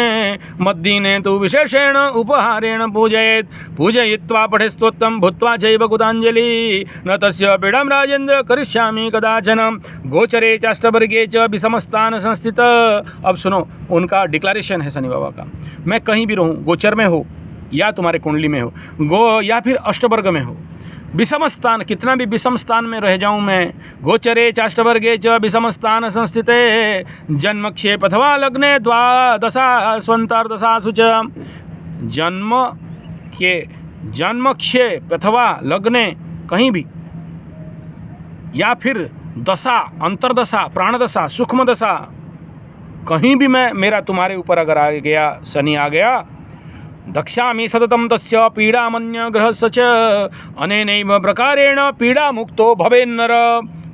मद्दीने तु विशेषेण उपहारेण पूजयेत् पूजयित्वा पठे स्तोत्रं भूत्वा चैव कृताञ्जलि न तस्य पीडां राजेन्द्र करिष्यामि कदाचन गोचरे चाष्टवर्गे च विषमस्थान संस्थित। अब सुनो, उनका डिक्लेरेशन है शनि बाबा का, मैं कहीं भी रहूँ, गोचर में हो या तुम्हारे कुंडली में हो या फिर अष्टवर्ग में हो, विषम स्थान, कितना भी विषम स्थान में रह जाऊं मैं, गोचरे चाष्टवर्गे च विषम स्थान संस्थिते जन्मक्षेप अथवा लग्ने द्वादशा स्वंतर्दशासु च, जन्मक्षेप अथवा लग्ने कहीं भी, या फिर दशा, अंतर्दशा, प्राणदशा, सूक्ष्म दशा, कहीं भी मेरा तुम्हारे ऊपर अगर आ गया, शनि आ गया, दक्षामि सततं तस्य पीड़ामन्य ग्रहस्य च अनेनैव प्रकारेण पीड़ा मुक्तो भवेन्नर।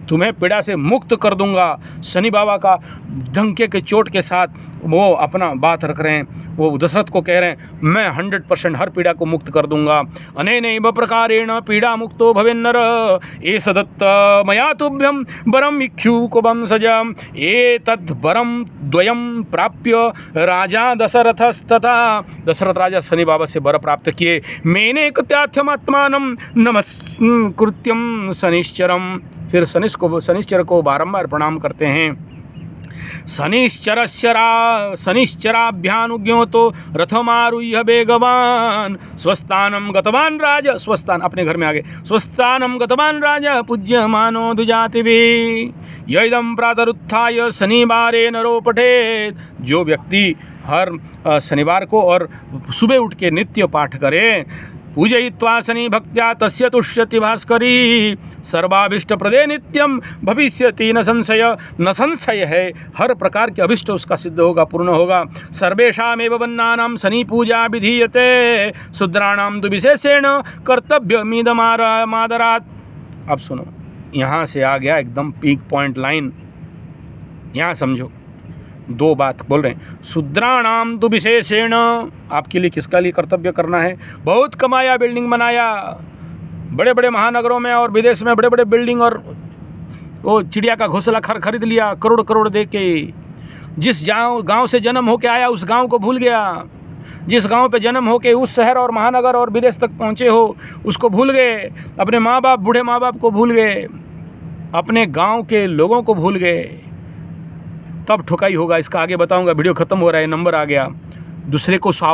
तुम्हें पीड़ा से मुक्त कर दूंगा। शनि बाबा का डंके के चोट के साथ वो अपना बात रख रहे हैं, वो दशरथ को कह रहे हैं मैं 100% हर पीड़ा को मुक्त कर दूंगा। अनेनैव प्रकारेण पीड़ा मुक्तो भवेन्नर एष दत्त मया तुभ्यं वरम इक्ष्वाकुवंशजम् एतद् वरम द्वयं प्राप्य राजा दशरथस्तथा, दशरथ राजा शनि बाबा से वर प्राप्त किए। मैंने कृत्यार्थमात्मानं नमस्कृत्यं शनिश्चरम, फिर शनिश्चर को बारंबार प्रणाम करते हैं। शनिश्चराभ्यानुज्ञो तो रथमारुह्य वेगवान स्वस्थानम गतवान राजा, स्वस्थान अपने घर में आ गए, स्वस्थानम गतवान राजा पूज्यमानो द्विजातिभिः यदं प्रातरुत्थाय शनिवारे नरो पठेत्। जो व्यक्ति हर शनिवार को और सुबह उठ के नित्य पाठ करे, पूजयित्वा शनि भक्त्या तस्य तुष्यति भास्करी सर्वाभीष्ट प्रदे नित्यम भविष्यति न संशय। न संशय है, हर प्रकार के अभिष्ट उसका सिद्ध होगा, पूर्ण होगा। सर्वेषामेव वन्नानां शनि पूजा विधीयते शूद्राणां तु विशेषेण कर्तव्यमिदमादरात्। अब सुनो, यहाँ से आ गया एकदम पीक पॉइंट लाइन, यहाँ समझो। दो बात बोल रहे हैं, शूद्राणाम तु विशेषेण, आपके लिए किसका लिए कर्तव्य करना है। बहुत कमाया, बिल्डिंग बनाया, बड़े बड़े महानगरों में और विदेश में बड़े बड़े बिल्डिंग, और वो चिड़िया का घोंसला खरीद लिया करोड़ करोड़ दे के। जिस गांव से जन्म होके आया उस गांव को भूल गया, जिस गांव पे जन्म होके उस शहर और महानगर और विदेश तक पहुँचे हो उसको भूल गए, अपने माँ बाप, बूढ़े माँ बाप को भूल गए, अपने गाँव के लोगों को भूल गए, तब ठुकाई होगा। इसका आगे बताऊंगा, वीडियो खत्म हो रहा है, नंबर आ गया। दूसरे को